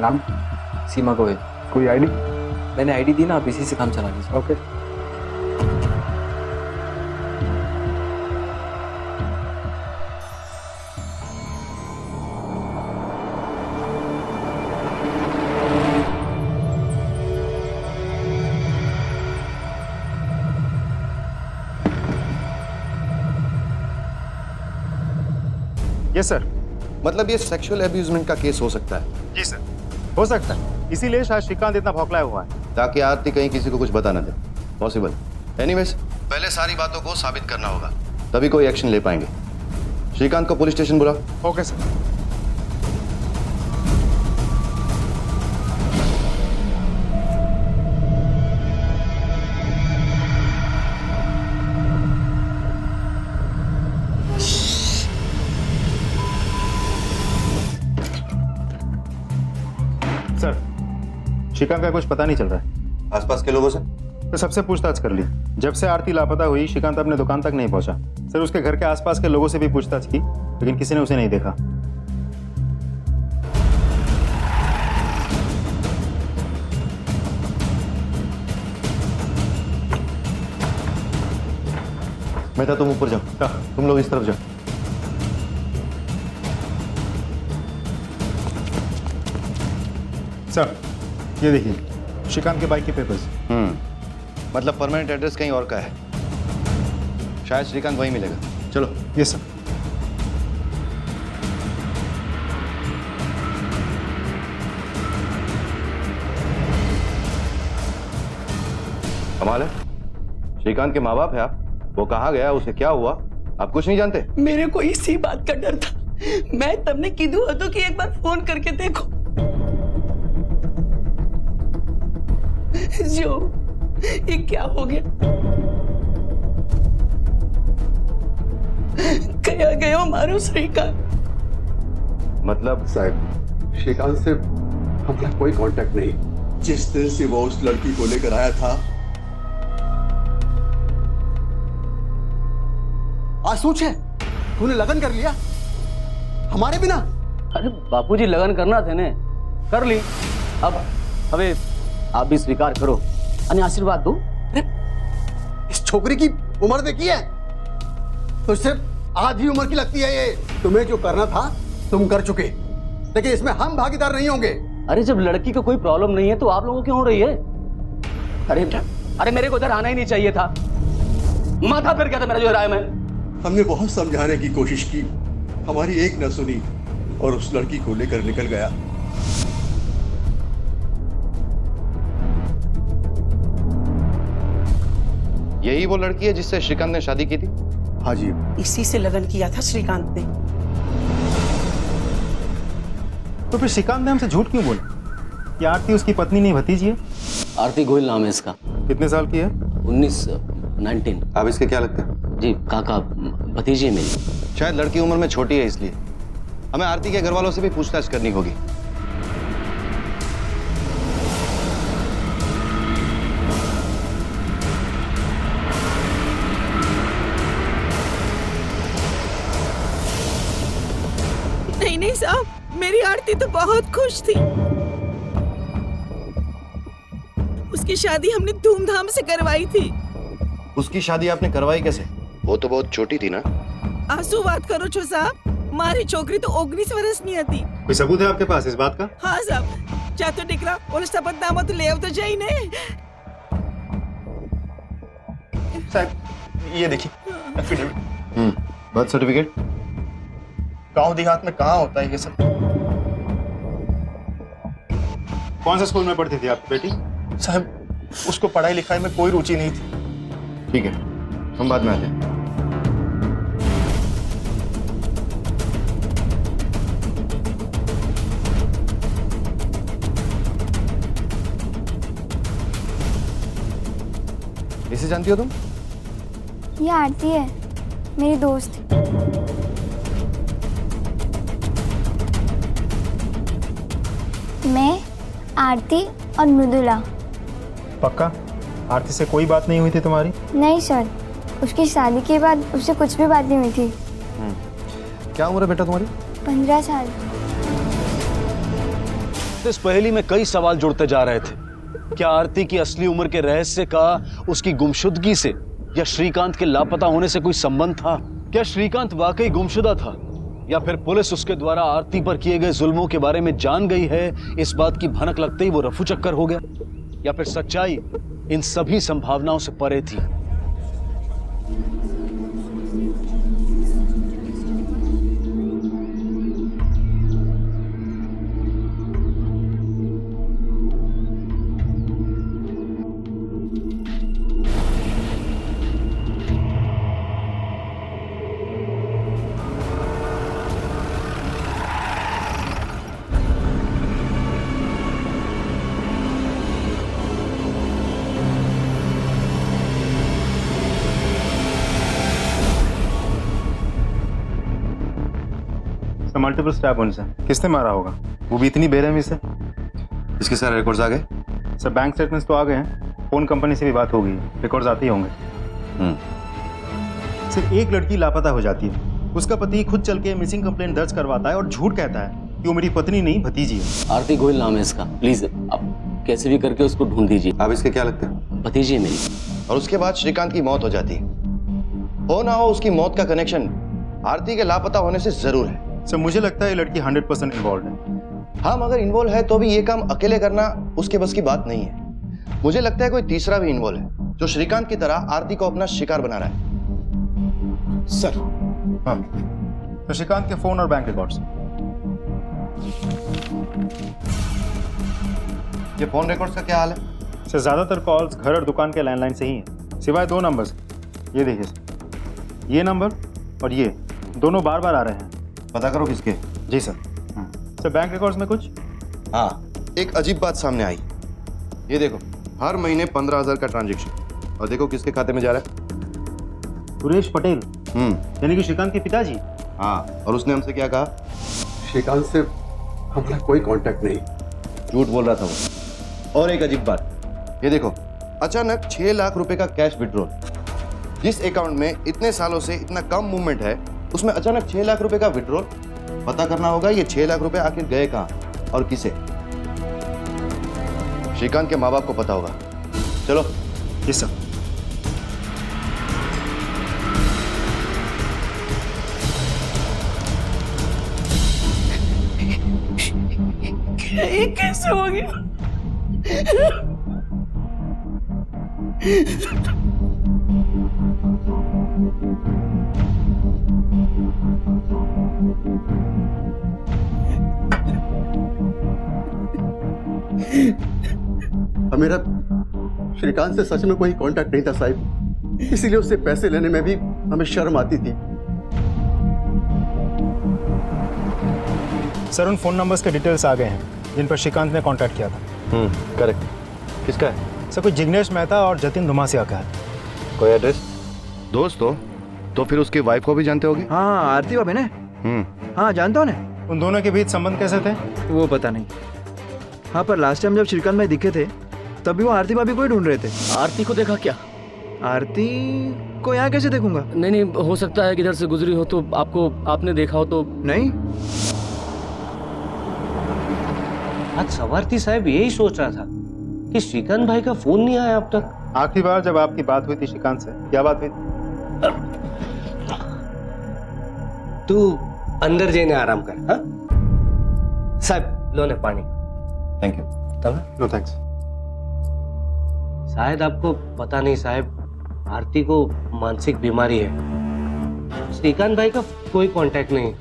नाम? सीमा गोयल। कोई आईडी? मैंने आईडी दी ना, आप इसी से काम चला लीजिए। ओके। Yes sir. मतलब ये सेक्सुअल एब्यूजमेंट का केस हो सकता है? जी सर, हो सकता है, इसीलिए शायद श्रीकांत इतना भौंकलाया हुआ है, ताकि आरती कहीं किसी को कुछ बता ना दे। पॉसिबल। एनीवेज, पहले सारी बातों को साबित करना होगा, तभी कोई एक्शन ले पाएंगे। श्रीकांत को पुलिस स्टेशन बुला। Okay sir. श्रीकांत का कुछ पता नहीं चल रहा है। आसपास के लोगों से तो सबसे पूछताछ कर ली। जब से आरती लापता हुई श्रीकांत अपने दुकान तक नहीं पहुंचा। सर उसके घर के आसपास के लोगों से भी पूछताछ की, लेकिन किसी ने उसे नहीं देखा। मेहता तुम ऊपर जाओ, तुम लोग इस तरफ जाओ। सर ये देखिए श्रीकांत के बाइक के पेपर्स। मतलब परमानेंट एड्रेस कहीं और का है। शायद श्रीकांत वहीं मिलेगा। चलो। Yes sir. कमाल है, श्रीकांत के माँ बाप है आप। वो कहाँ गया, उसे क्या हुआ, आप कुछ नहीं जानते? मेरे को इसी बात का डर था। मैं तमने कीधु हतो कि एक बार फोन करके देखो। जो ये क्या हो गया, कया गयो मारो श्रीकांत। मतलब साहब श्रीकांत से हमारा कोई कांटेक्ट नहीं। जिस दिन से वो उस लड़की को लेकर आया था, आज सोच है तूने लगन कर लिया हमारे बिना। अरे बापूजी लगन करना थे ने, कर ली। अब अबे आप भी स्वीकार करो, अन्य आशीर्वाद दो। इस छोकरी की उम्र देखी है तो सिर्फ आधी उम्र की लगती है ये। तुम्हें जो करना था तुम कर चुके, लेकिन इसमें हम भागीदार नहीं होंगे। अरे जब लड़की को कोई प्रॉब्लम नहीं है तो आप लोगों क्यों हो रही है? अरे मेरे को इधर आना ही नहीं चाहिए था। माथा फिर गया था मेरा जो राय में। हमने बहुत समझाने की कोशिश की, हमारी एक न सुनी और उस लड़की को लेकर निकल गया। यही वो लड़की है जिससे श्रीकांत ने शादी की थी? हाँ जी। इसी से लगन किया था श्रीकांत ने। तो फिर श्रीकांत ने हमसे झूठ क्यों बोला? ये आरती उसकी पत्नी नहीं भतीजी है? आरती गोयल नाम है इसका। कितने साल की है? 19। आप इसके क्या लगते हैं? जी काका, भतीजी है मेरी। शायद लड़की उम्र में छोटी है, इसलिए हमें आरती के घर वालों से भी पूछताछ करनी होगी। नहीं साहब, मेरी आरती तो बहुत खुश थी। उसकी शादी हमने धूमधाम से करवाई थी। उसकी शादी आपने करवाई कैसे? वो तो बहुत छोटी थी ना। आंसू बात करो छो साहब, मारी छोकरी तो 19 वर्ष नहीं आती। कोई सबूत है आपके पास इस बात का? हाँ साहब, जा तो डिकरा और शपथनामा तो ले आओ तो जाई ने। साहब ये देखिए बर्थ सर्टिफिकेट। गांव देहात में कहाँ होता है ये सब? कौन सा स्कूल में पढ़ती थी आपकी बेटी? साहब उसको पढ़ाई लिखाई में कोई रुचि नहीं थी। ठीक है, हम बाद में आते हैं। इसे जानती हो तुम? ये आरती है, मेरी दोस्त। मैं, आरती और मृदुला। पक्का? आरती से कोई बात नहीं हुई थी तुम्हारी? नहीं सर, उसकी शादी के बाद उससे कुछ भी बात नहीं हुई थी। क्या उम्र है बेटा तुम्हारी? 15 साल। इस पहेली में कई सवाल जुड़ते जा रहे थे। क्या आरती की असली उम्र के रहस्य का उसकी गुमशुदगी से या श्रीकांत के लापता होने से कोई संबंध था? क्या श्रीकांत वाकई गुमशुदा था या फिर पुलिस उसके द्वारा आरती पर किए गए जुल्मों के बारे में जान गई है, इस बात की भनक लगते ही वो रफू चक्कर हो गया? या फिर सच्चाई इन सभी संभावनाओं से परे थी? मल्टीपल स्टैब वुंड्स हैं। किसने मारा होगा? वो भी इतनी बेरहमी से? इसके सारे रिकॉर्ड्स आ गए? सर बैंक स्टेटमेंट्स तो आ गए हैं, फोन कंपनी से भी बात हो गई है, रिकॉर्ड्स आते ही होंगे। सिर्फ एक लड़की लापता हो जाती है, उसका पति खुद चल के मिसिंग कंप्लेंट दर्ज करवाता है और झूठ कहता है कि वो मेरी पत्नी नहीं भतीजी है। आरती गोयल नाम है इसका, प्लीज आप कैसे भी करके उसको ढूंढ दीजिए। आप इसके क्या लगते हैं? भतीजी है मेरी। और उसके बाद श्रीकांत की मौत हो जाती है, हो ना हो उसकी मौत का कनेक्शन आरती के लापता होने से जरूर है। सर मुझे लगता है ये लड़की 100% इन्वॉल्व है। हाँ, मगर इन्वॉल्व है तो भी ये काम अकेले करना उसके बस की बात नहीं है। मुझे लगता है कोई तीसरा भी इन्वॉल्व है जो श्रीकांत की तरह आरती को अपना शिकार बना रहा है। सर हाँ, तो श्रीकांत के फोन और बैंक रिकॉर्ड्स। ये फोन रिकॉर्ड्स का क्या हाल है? सर ज्यादातर कॉल्स घर और दुकान के लैंडलाइन से ही हैं, सिवाय 2 नंबर्स। ये देखिए सर, ये नंबर और ये दोनों बार बार आ रहे हैं। पता करो किसके। जी सर। सर बैंक रिकॉर्ड्स में कुछ? हाँ, एक अजीब बात सामने आई। ये देखो, हर महीने 15,000 का ट्रांजेक्शन, और देखो किसके खाते में जा रहा है। सुरेश पटेल, यानी कि श्रीकांत के पिताजी। हाँ, और उसने हमसे क्या कहा? श्रीकांत से हमारा कोई कांटेक्ट नहीं। झूठ बोल रहा था वो। और एक अजीब बात, ये देखो, अचानक 6 लाख रुपए का कैश विड्रॉल। जिस अकाउंट में इतने सालों से इतना कम मूवमेंट है, उसमें अचानक 6 लाख रुपए का विड्रॉल। पता करना होगा ये 6 लाख रुपए आखिर गए कहां और किसे। श्रीकांत के माँ बाप को पता होगा। चलो। जी सर। ये कैसे हो गया? मेरा श्रीकांत से सच में कोई कांटेक्ट नहीं था साहब, इसीलिए उससे पैसे लेने में भी हमें शर्म आती थी। सर उन फोन नंबर्स के डिटेल्स आ गए हैं जिन पर श्रीकांत ने कांटेक्ट किया था। करेक्ट। किसका है? सर कोई जिग्नेश मेहता और जतिन धुमासिया का है। कोई एड्रेस? दोस्त हो तो फिर उसकी वाइफ को भी जानते होगे? हाँ, आरती बाबे ने। हाँ जानता हूँ ना। उन दोनों के बीच संबंध कैसे थे वो पता नहीं। हाँ, पर लास्ट टाइम जब श्रीकांत भाई दिखे थे तभी वो आरती भाभी को ही ढूंढ रहे थे। आरती को देखा क्या? आरती को यहाँ कैसे देखूंगा? नहीं, हो सकता है कि इधर से गुजरी हो तो आपने देखा हो तो। नहीं। आज सवारती साहब यही सोच रहा था कि श्रीकांत भाई का फोन नहीं आया अब तक। आखिरी बार जब आपकी बात हुई थी श्रीकांत से, क्या बात हुई थी? तू अंदर जाने आराम कर। हाँ साहब, लो ले पानी। Thank you. No thanks. शायद आपको पता नहीं साहब, आरती को मानसिक बीमारी है। श्रीकांत भाई का कोई कांटेक्ट नहीं।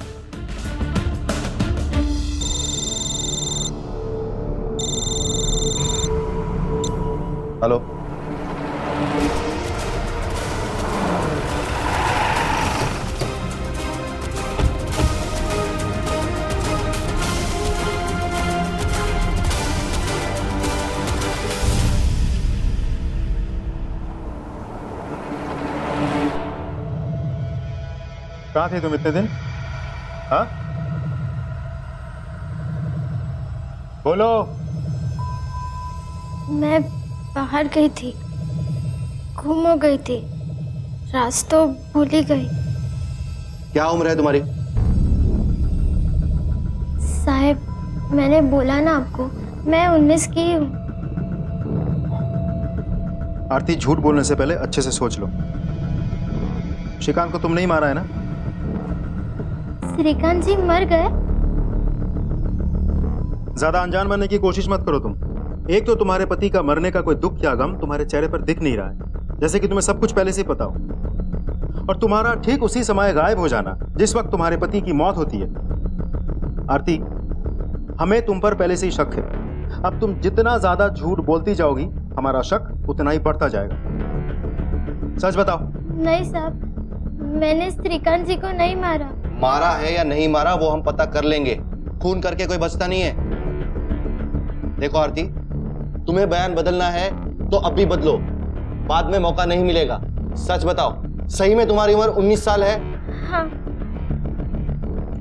हेलो। कहाँ थे तुम इतने दिन? हाँ बोलो। मैं बाहर गई थी, गुम हो गई थी, रास्ता भूल ही गई। क्या उम्र है तुम्हारी? साहब मैंने बोला ना आपको, मैं 19 की हूँ। आरती, झूठ बोलने से पहले अच्छे से सोच लो। श्रीकांत को तुम नहीं मारा है ना? श्रीकांत जी मर गए? ज्यादा अनजान बनने की कोशिश मत करो तुम। एक तो तुम्हारे पति का मरने का कोई दुख या गम तुम्हारे चेहरे पर दिख नहीं रहा है, जैसे कि तुम्हें सब कुछ पहले से ही पता हो, और तुम्हारा ठीक उसी समय गायब हो जाना जिस वक्त तुम्हारे पति की मौत होती है। आरती, हमें तुम पर पहले से ही शक है। अब तुम जितना ज्यादा झूठ बोलती जाओगी, हमारा शक उतना ही बढ़ता जाएगा। सच बताओ। नहीं साहब, मैंने श्रीकांत जी को नहीं मारा। मारा है या नहीं मारा वो हम पता कर लेंगे, खून करके कोई बचता नहीं है। देखो आरती, तुम्हें बयान बदलना है तो अब भी बदलो, बाद में मौका नहीं मिलेगा। सच बताओ, सही में तुम्हारी उम्र 19 साल है? हाँ।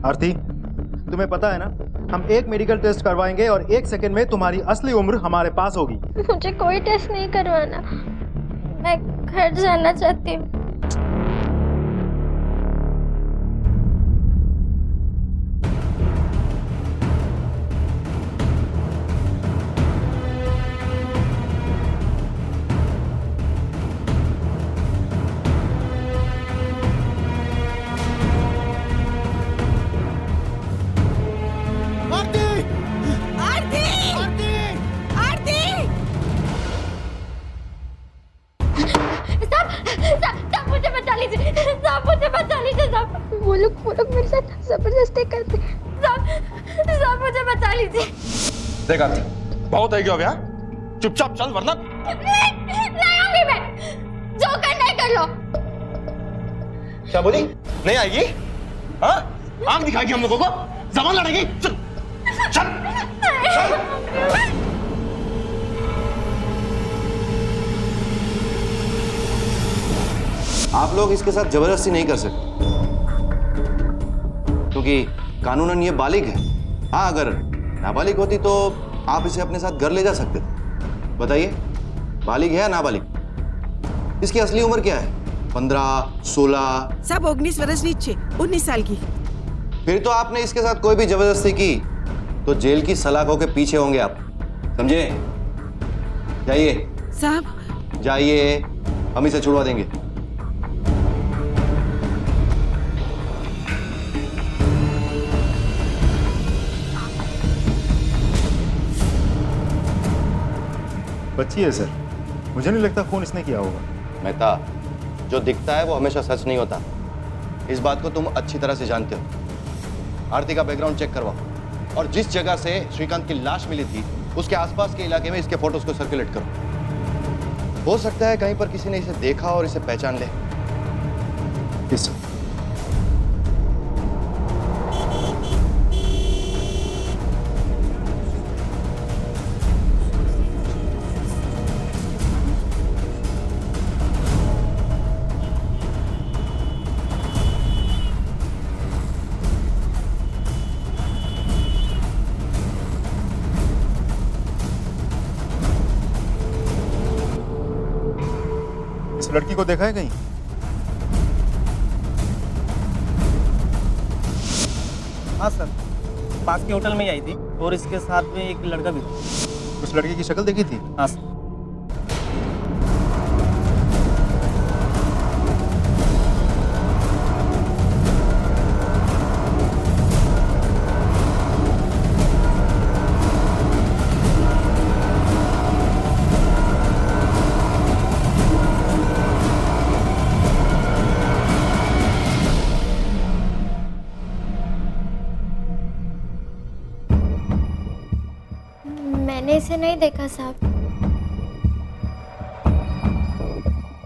आरती, तुम्हें पता है ना हम एक मेडिकल टेस्ट करवाएंगे और 1 सेकंड में तुम्हारी असली उम्र हमारे पास होगी। मुझे कोई टेस्ट नहीं करवाना, मैं घर जाना चाहती हूँ। वो लोग मेरे साथ जबरदस्ती करते। साहब मुझे बचा लीजिए। देख आरती, बहुत है क्या हो गया? चुपचाप चल वरना नहीं आऊंगी मैं, जो करना है कर लो। क्या बोली? नहीं आएगी? हाँ? आंख दिखाएगी हम लोगों को? जबान लड़ेगी? चल चल चल। आप लोग इसके साथ जबरदस्ती नहीं कर सकते क्योंकि कानूनन ये बालिग है। हाँ, अगर नाबालिग होती तो आप इसे अपने साथ घर ले जा सकते थे। बताइए, बालिग है या नाबालिग? इसकी असली उम्र क्या है? 15, 16? सब 19 वर्ष नीचे, 19 साल की। फिर तो आपने इसके साथ कोई भी जबरदस्ती की तो जेल की सलाखों के पीछे होंगे आप, समझे? जाइए साहब, जाइए, हम इसे छुड़वा देंगे। बच्ची है सर, मुझे नहीं लगता फोन इसने किया होगा। मेहता, जो दिखता है वो हमेशा सच नहीं होता। इस बात को तुम अच्छी तरह से जानते हो। आरती का बैकग्राउंड चेक करवाओ और जिस जगह से श्रीकांत की लाश मिली थी उसके आसपास के इलाके में इसके फोटोज को सर्कुलेट करो। हो सकता है कहीं पर किसी ने इसे देखा और इसे पहचान ले। किस? लड़की को देखा है कहीं? हाँ सर, पास के होटल में आई थी और इसके साथ में एक लड़का भी था। उस लड़के की शक्ल देखी थी? हाँ सर। मैंने इसे नहीं देखा साहब।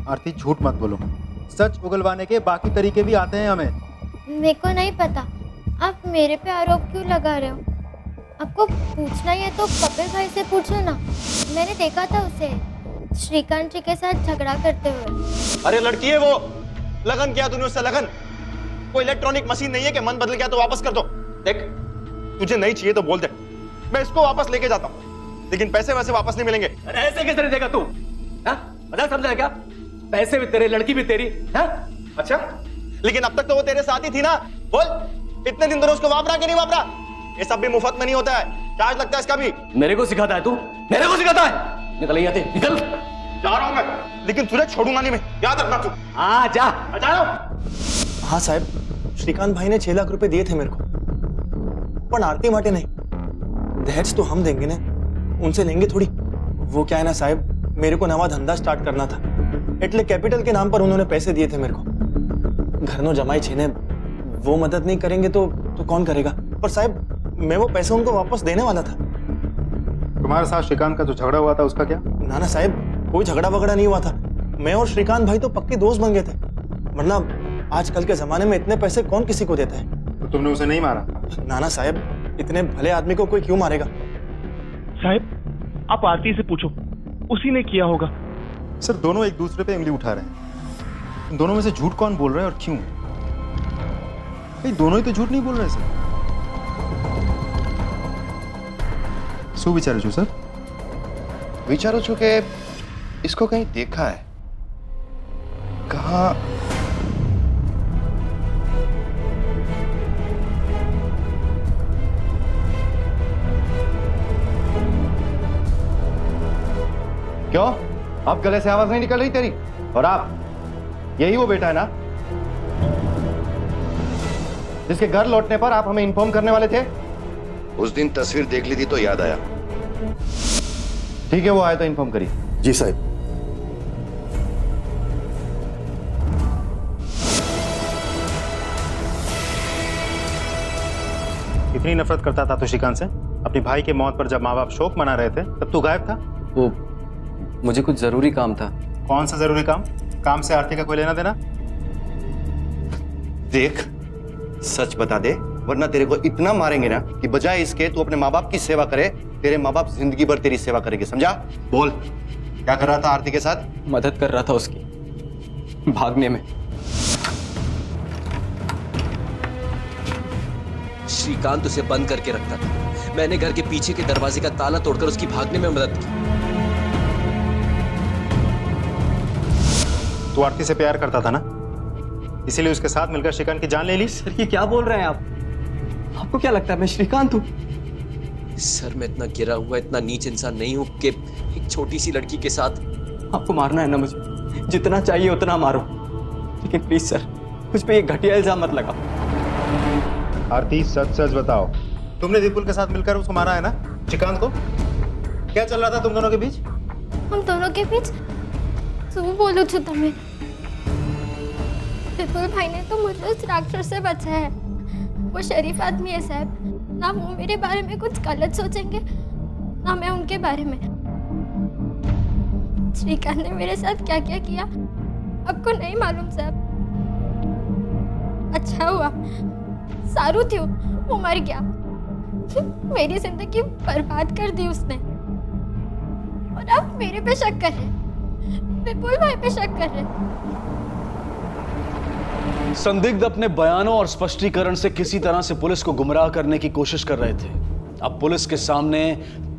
आरती, झूठ मत बोलो। सच उगलवाने के बाकी तरीके भी आते हैं हमें। मेरे को नहीं पता, आप मेरे पे आरोप क्यों लगा रहे हो? आपको पूछना ही है तो कपिल भाई से पूछो ना। मैंने देखा था उसे श्रीकांत जी के साथ झगड़ा करते हुए। अरे लड़की है वो। लगन किया तूने उससे? लगन कोई इलेक्ट्रॉनिक मशीन नहीं है कि मन बदल गया तो वापस कर दो। देख, तुझे नहीं चाहिए तो बोल दे, मैं इसको वापस लेके जाता हूँ, लेकिन पैसे वैसे वापस नहीं मिलेंगे। अरे ऐसे कैसे देगा तू? मजाक समझा है क्या? पैसे भी तेरे, लड़की भी तेरी। अच्छा, लेकिन अब तक तो वो तेरे साथ ही थी ना। बोल, इतने दिन तो उसको वापरा कि नहीं वापरा? ये सब भी मुफ्त में नहीं होता है, चार्ज लगता है इसका भी। मेरे को सिखाता है तू? मेरे को सिखाता है? निकल यहाँ से, निकल। जा रहा हूं मैं, लेकिन तुझे छोड़ूंगा नहीं मैं, याद रखना तू। हाँ जा रहा हूं। हाँ साहब, श्रीकांत भाई ने 6 लाख रुपए दिए थे मेरे को, पर आरती माटे नहीं। दहेज तो हम देंगे ना, उनसे लेंगे थोड़ी। वो क्या है ना साहब, मेरे को नवा धंधा स्टार्ट करना था, એટલે कैपिटल के नाम पर उन्होंने पैसे दिए थे मेरे को। घर नो जमाई छे ने, वो मदद नहीं करेंगे तो कौन करेगा? पर साहब, मैं वो पैसे उनको वापस देने वाला था। तुम्हारे साथ श्रीकांत का जो झगड़ा हुआ था उसका क्या? ना साहब, कोई झगड़ा वगड़ा नहीं हुआ था। मैं और श्रीकांत भाई तो पक्के दोस्त बन गए थे, वरना आजकल के जमाने में इतने पैसे कौन किसी को देता है। तो तुमने उसे नहीं मारा? नाना साहब, इतने भले आदमी को कोई क्यों मारेगा? साहब, आप आरती से पूछो, उसी ने किया होगा। सर, दोनों एक दूसरे पे उंगली उठा रहे हैं। इन दोनों में से झूठ कौन बोल रहा है और क्यों? दोनों ही तो झूठ नहीं बोल रहे सर। શું વિચારું છું સર? विचारो छो कि इसको कहीं देखा है, कहाँ? क्यों? अब गले से आवाज नहीं निकल रही तेरी? और आप यही वो बेटा है ना जिसके घर लौटने पर आप हमें इन्फॉर्म करने वाले थे? उस दिन तस्वीर देख ली थी तो याद आया। ठीक है, वो आए तो इन्फॉर्म करिए। जी साहब। इतनी नफरत करता था तो श्रीकांत से? अपनी भाई के मौत पर जब माँ बाप शोक मना रहे थे तब तू गायब था। वो मुझे कुछ जरूरी काम था। कौन सा जरूरी काम? काम से आरती का कोई लेना देना? देख, सच बता दे वरना तेरे को इतना मारेंगे ना कि बजाय इसके तू अपने माँ बाप की सेवा करे, तेरे माँ बाप जिंदगी भर तेरी सेवा करेंगे, समझा? बोल, क्या कर रहा था आरती के साथ? मदद कर रहा था उसकी भागने में। श्रीकांत उसे बंद करके रखता था। मैंने घर के पीछे के दरवाजे का ताला तोड़कर उसकी भागने में मदद की। तू आरती से प्यार करता था ना, इसीलिए उसके साथ मिलकर श्रीकांत की जान ले ली? सर ये क्या बोल रहे हैं आप? आपको क्या लगता है मैं श्रीकांत हूँ? सर मैं इतना गिरा हुआ, इतना नीच इंसान नहीं हूँ कि एक छोटी सी लड़की के साथ। आपको मारना है ना मुझे, जितना चाहिए उतना मारो, लेकिन प्लीज सर मुझ पे ये घटिया इल्जाम मत लगाओ। आरती सच सच बताओ, तुमने विपुल के साथ मिलकर उसको मारा है ना, श्रीकांत को? क्या चल रहा था तुम दोनों के बीच? हम दोनों के बीच શું બોલું છું તમે? विपुल भाई ने तो मुझे उस राक्षस से बचाया है। वो शरीफ आदमी है साहब, ना वो मेरे बारे में कुछ गलत सोचेंगे ना मैं उनके बारे में। श्रीकांत ने मेरे साथ क्या क्या किया आपको नहीं मालूम साहब। अच्छा हुआ, सारू थी वो मर गया, मेरी जिंदगी बर्बाद कर दी उसने। और आप मेरे पे शक कर रहे, विपुल भाई पे शक कर रहे। संदिग्ध अपने बयानों और स्पष्टीकरण से किसी तरह से पुलिस को गुमराह करने की कोशिश कर रहे थे। अब पुलिस के सामने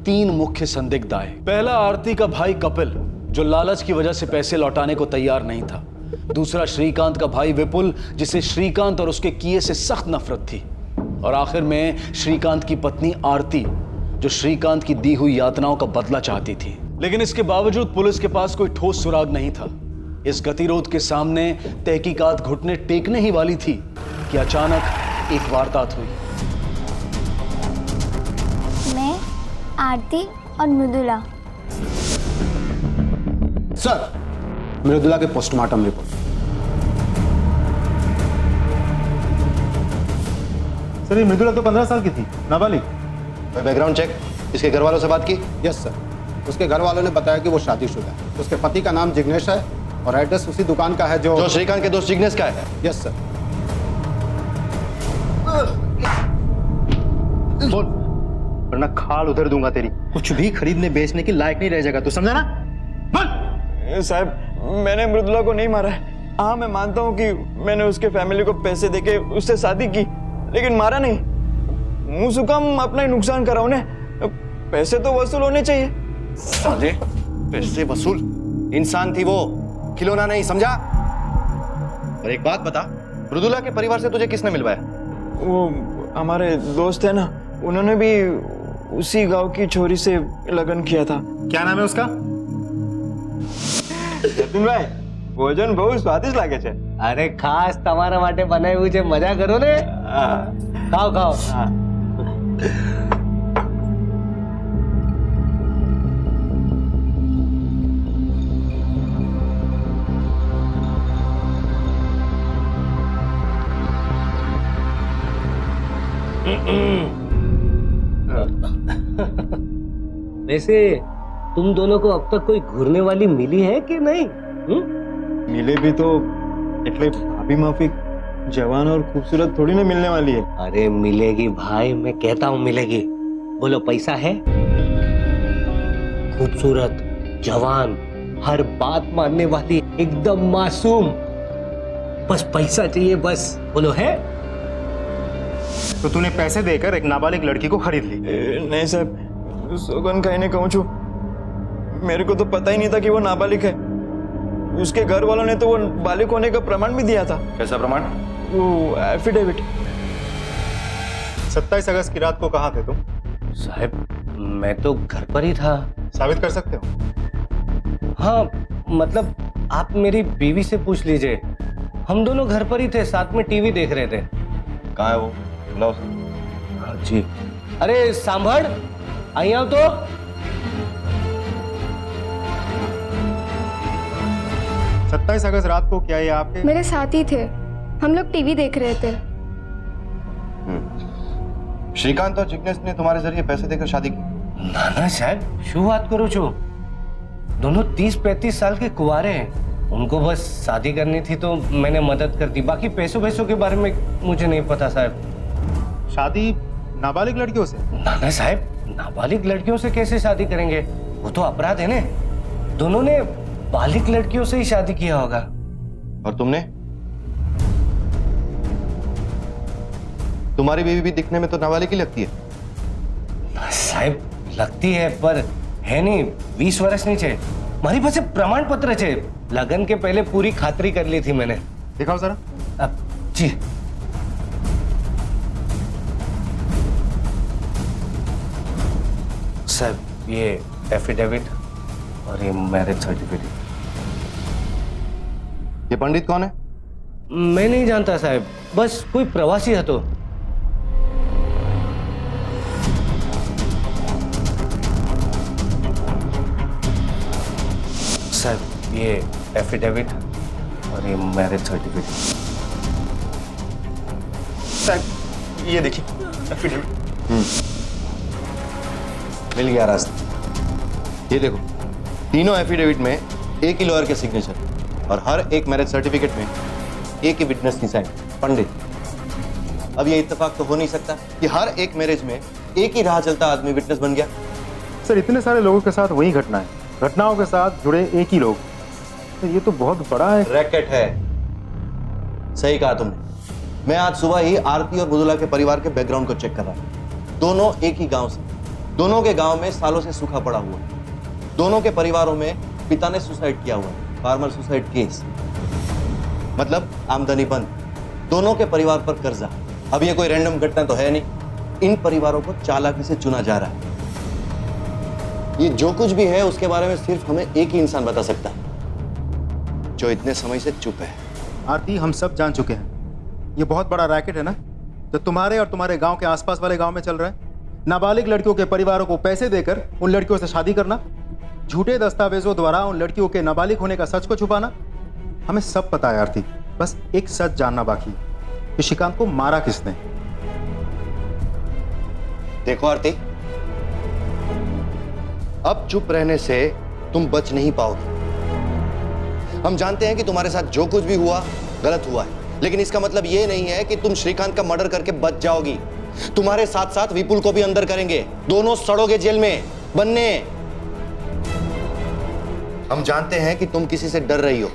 3 मुख्य संदिग्ध आए। पहला आरती का भाई कपिल, जो लालच की वजह से पैसे लौटाने को तैयार नहीं था। दूसरा श्रीकांत का भाई विपुल, जिसे श्रीकांत और उसके किए से सख्त नफरत थी। और आखिर में श्रीकांत की पत्नी आरती, जो श्रीकांत की दी हुई यातनाओं का बदला चाहती थी। लेकिन इसके बावजूद पुलिस के पास कोई ठोस सुराग नहीं था। इस गतिरोध के सामने तहकीकात घुटने टेकने ही वाली थी कि अचानक एक वारदात हुई। मैं, आरती और मृदुला। सर, मृदुला के पोस्टमार्टम रिपोर्ट। सर ये मृदुला तो 15 साल की थी, नाबालिग। बैकग्राउंड चेक, इसके घर वालों से बात की? यस सर, उसके घर वालों ने बताया कि वो शादीशुदा है। उसके पति का नाम जिग्नेश है और एड्रेस उसी दुकान का है जो श्रीकांत के दोस्त जिग्नेश का है। Yes sir. बोल वरना खाल उधर दूंगा तेरी। कुछ भी खरीदने बेचने की लायक नहीं रह जाएगा, तू समझा ना? बोल। साहब मैंने मृदुला को नहीं मारा है। हाँ मैं मानता हूँ कि मैंने उसके फैमिली को पैसे देके उससे शादी की, लेकिन मारा नहीं। मुंह सुकम अपना ही नुकसान करा उन्हें। पैसे तो वसूल होने चाहिए। साले पैसे वसूल? इंसान थी वो, खिलौना नहीं, समझा? और एक बात बता, मृदुला के परिवार से तुझे किसने मिलवाया? वो हमारे दोस्त है ना, उन्होंने भी उसी गांव की छोरी से लगन किया था। क्या नाम है उसका? जतिन भाई, भोजन बहुत स्वादिष्ट लागे छे। अरे खास તમારા માટે બનાવ્યું છે, મજા કરો ને। ખાઓ ખાઓ। वैसे तुम दोनों को अब तक कोई घूरने वाली मिली है कि नहीं? मिले भी तो એટલે ભાભી માફિક जवान और खूबसूरत थोड़ी ना मिलने वाली है। अरे मिलेगी भाई, मैं कहता हूँ मिलेगी। बोलो पैसा है? खूबसूरत, जवान, हर बात मानने वाली, एकदम मासूम, बस पैसा चाहिए बस। बोलो है? तो तूने पैसे देकर एक नाबालिग लड़की को खरीद ली? नहीं साहब, सोगन खाई ने कहूँ छू, मेरे को तो पता ही नहीं था कि वो नाबालिग है। उसके घर वालों ने तो वो बालिग होने का प्रमाण भी दिया था। कैसा प्रमाण? वो एफिडेविट। 27 अगस्त की रात को कहाँ थे तुम? साहब मैं तो घर पर ही था। साबित कर सकते हो? हाँ मतलब आप मेरी बीवी से पूछ लीजिए, हम दोनों घर पर ही थे, साथ में टीवी देख रहे थे। कहाँ है वो? बुलाओ। हाँ जी। अरे सांभर आई आओ तो। 27 अगस्त रात को क्या ये आपके? मेरे साथ ही थे, हम लोग टीवी देख रहे थे। श्रीकांत और जिग्नेश ने तुम्हारे जरिए पैसे देकर शादी की? ना ना साहब, शू बात करो छो, दोनों 30-35 साल के कुंवारे हैं, उनको बस शादी करनी थी तो मैंने मदद कर दी, बाकी पैसों के बारे में मुझे नहीं पता साहब। शादी नाबालिग लड़कियों से? ना ना साहब, नाबालिग लड़कियों से कैसे शादी करेंगे, वो तो अपराध है ना। दोनों ने बालिग लड़कियों से ही शादी किया होगा। और तुमने? तुम्हारी बीवी भी दिखने में तो नाबालिग ही लगती है। साहब लगती है पर है नहीं, 20 वर्ष नहीं छे, मारी पास प्रमाण पत्र छे, लगन के पहले पूरी खातरी कर ली थी मैंने। दिखाओ जरा। अब जी साहब, ये एफिडेविट और ये मैरिज सर्टिफिकेट। ये पंडित कौन है? मैं नहीं जानता साहब, बस कोई प्रवासी है तो। साहब ये एफिडेविट और ये मैरिज सर्टिफिकेट। साहब ये देखिए एफिडेविट। मिल गया रास्ता। ये देखो, तीनों एफिडेविट में एक ही लॉयर के सिग्नेचर और हर एक मैरिज सर्टिफिकेट में एक ही विटनेस की साइन, पंडित। अब ये इत्तेफाक तो हो नहीं सकता कि हर एक मैरिज में एक ही राह चलता आदमी विटनेस बन गया। सर इतने सारे लोगों के साथ वही घटना है, घटनाओं के साथ जुड़े एक ही लोग, तो ये तो बहुत बड़ा है। रैकेट है। सही कहा तुमने। मैं आज सुबह ही आरती और मृदुला के परिवार के बैकग्राउंड को चेक कर रहा था। दोनों एक ही गांव से, दोनों के गांव में सालों से सूखा पड़ा हुआ है, दोनों के परिवारों में पिता ने सुसाइड किया हुआ है, फार्मर सुसाइड केस, मतलब आमदनी बंद, दोनों के परिवार पर कर्जा। अब ये कोई रैंडम घटना तो है नहीं, इन परिवारों को चालाकी से चुना जा रहा है। ये जो कुछ भी है उसके बारे में सिर्फ हमें एक ही इंसान बता सकता है, जो इतने समय से चुप है। आरती हम सब जान चुके हैं, ये बहुत बड़ा रैकेट है ना, जो तुम्हारे और तुम्हारे गांव के आसपास वाले गांव में चल रहा है। नाबालिग लड़कियों के परिवारों को पैसे देकर उन लड़कियों से शादी करना, झूठे दस्तावेजों द्वारा उन लड़कियों के नाबालिग होने का सच को छुपाना, हमें सब पता है आरती। बस एक सच जानना बाकी है कि श्रीकांत को मारा किसने। देखो आरती, अब चुप रहने से तुम बच नहीं पाओगे। हम जानते हैं कि तुम्हारे साथ जो कुछ भी हुआ गलत हुआ है, लेकिन इसका मतलब यह नहीं है कि तुम श्रीकांत का मर्डर करके बच जाओगी। तुम्हारे साथ साथ विपुल को भी अंदर करेंगे, दोनों सड़ोगे जेल में बनने। हम जानते हैं कि तुम किसी से डर रही हो।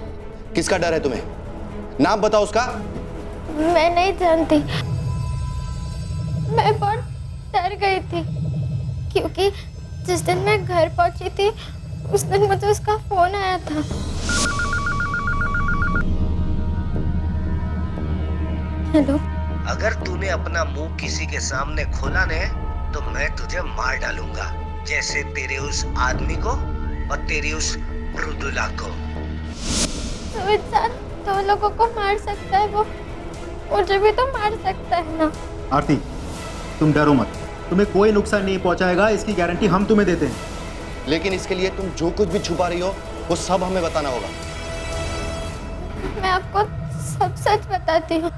किसका डर है तुम्हें? नाम बताओ उसका। मैं नहीं जानती, मैं बहुत डर गई थी क्योंकि जिस दिन मैं घर पहुंची थी उस दिन मुझे उसका फोन आया था। हेलो, अगर तूने अपना मुंह किसी के सामने खोला ने तो मैं तुझे मार डालूंगा, जैसे तेरे उस आदमी को और तेरी उस मृदुला को। तो इंसान दो लोगों को मार सकता है, वो मुझे भी तो मार सकता है ना। आरती तुम डरो मत, तुम्हें कोई नुकसान नहीं पहुंचाएगा, इसकी गारंटी हम तुम्हें देते हैं। लेकिन इसके लिए तुम जो कुछ भी छुपा रही हो वो सब हमें बताना होगा। मैं आपको सब सच बताती हूँ।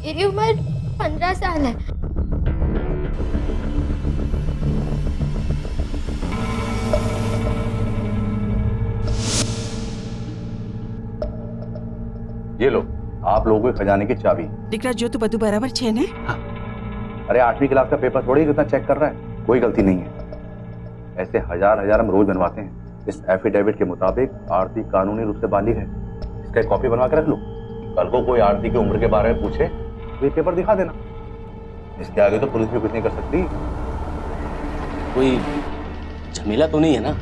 मेरी उम्र 15 साल है। ये लो, आप लोगों के खजाने की चाबी। દીકરા જો તું બધું બરાબર છે ને? अरे 8वीं क्लास का पेपर थोड़ी कितना चेक कर रहा है, कोई गलती नहीं है। ऐसे हजार हम रोज बनवाते हैं। इस एफिडेविट के मुताबिक आरती कानूनी रूप से बालिग है। इसका एक कॉपी बनवा के रख लो। कल को कोई आरती की उम्र के बारे में पूछे तो ये पेपर दिखा देना। इसके आगे तो पुलिस भी कुछ नहीं कर सकती। कोई झमेला तो नहीं है ना?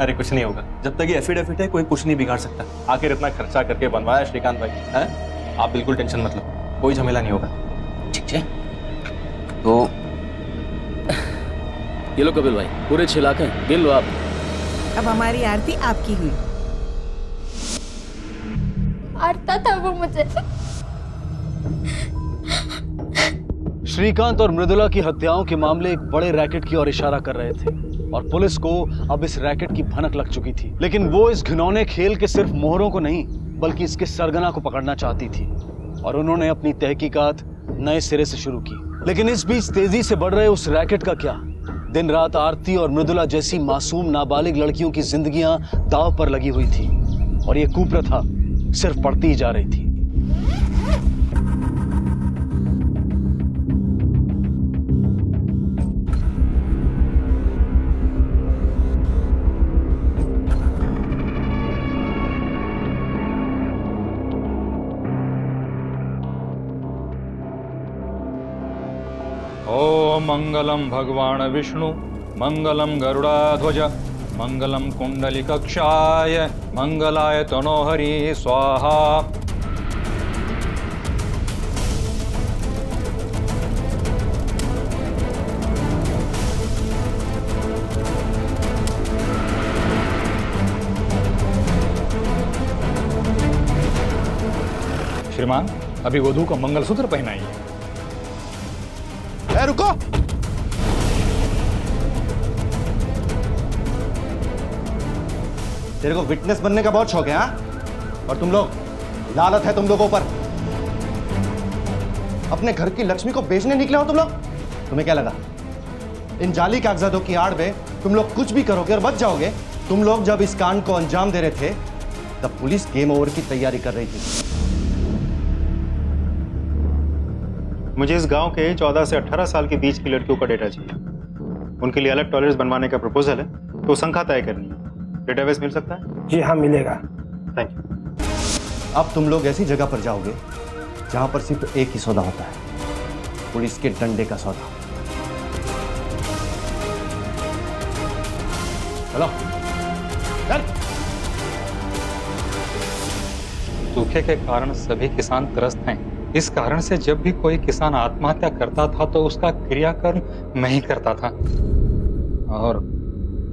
अरे कुछ नहीं होगा, जब तक ये एफिडेविट है कोई कुछ नहीं बिगाड़ सकता। आखिर इतना खर्चा करके बनवाया श्रीकांत भाई है, आप बिल्कुल टेंशन मत लो, कोई झमेला नहीं होगा। ठीक है, तो ये लो कपिल भाई, पूरे 6 लाख हैं, गिन लो आप। अब हमारी आरती आपकी हुई। मारता था वो मुझे। श्रीकांत और मृदुला की हत्याओं के मामले एक बड़े रैकेट की ओर इशारा कर रहे थे और पुलिस को अब इस रैकेट की भनक लग चुकी थी। लेकिन वो इस घिनौने खेल के सिर्फ मोहरों को नहीं बल्कि इसके सरगना को पकड़ना चाहती थी और उन्होंने अपनी तहकीकात नए सिरे से शुरू की। लेकिन इस बीच तेजी से बढ़ रहे उस रैकेट का क्या? दिन रात आरती और मृदुला जैसी मासूम नाबालिग लड़कियों की जिंदगियां दांव पर लगी हुई थी और ये कुप्रथा सिर्फ बढ़ती ही जा रही थी। ओम मंगलम भगवान विष्णु, मंगलम गरुड़ाध्वज, मंगलम कुंडलिकक्षाय, मंगलाय तनोहरि स्वाहा। श्रीमान, अभी वधू को मंगलसूत्र पहनाइए। रुको, तेरे को विटनेस बनने का बहुत शौक है हाँ? और तुम लोग, लालच है तुम लोगों पर। अपने घर की लक्ष्मी को बेचने निकले हो तुम लोग। तुम्हें क्या लगा इन जाली कागजातों की आड़ में तुम लोग कुछ भी करोगे और बच जाओगे? तुम लोग जब इस कांड को अंजाम दे रहे थे तब पुलिस गेम ओवर की तैयारी कर रही थी। मुझे इस गांव के 14 से 18 साल के बीच की लड़कियों का डेटा चाहिए। उनके लिए अलग टॉयलेट्स बनवाने का प्रपोजल है, तो संख्या तय करनी है। डेटाबेस मिल सकता है? जी हाँ, मिलेगा। Thank you. अब तुम लोग ऐसी जगह पर जाओगे जहां पर सिर्फ एक ही सौदा होता है, पुलिस के डंडे का सौदा। चलो चल। सूखे के कारण सभी किसान त्रस्त हैं। इस कारण से जब भी कोई किसान आत्महत्या करता था तो उसका क्रियाकर्म मैं ही करता था और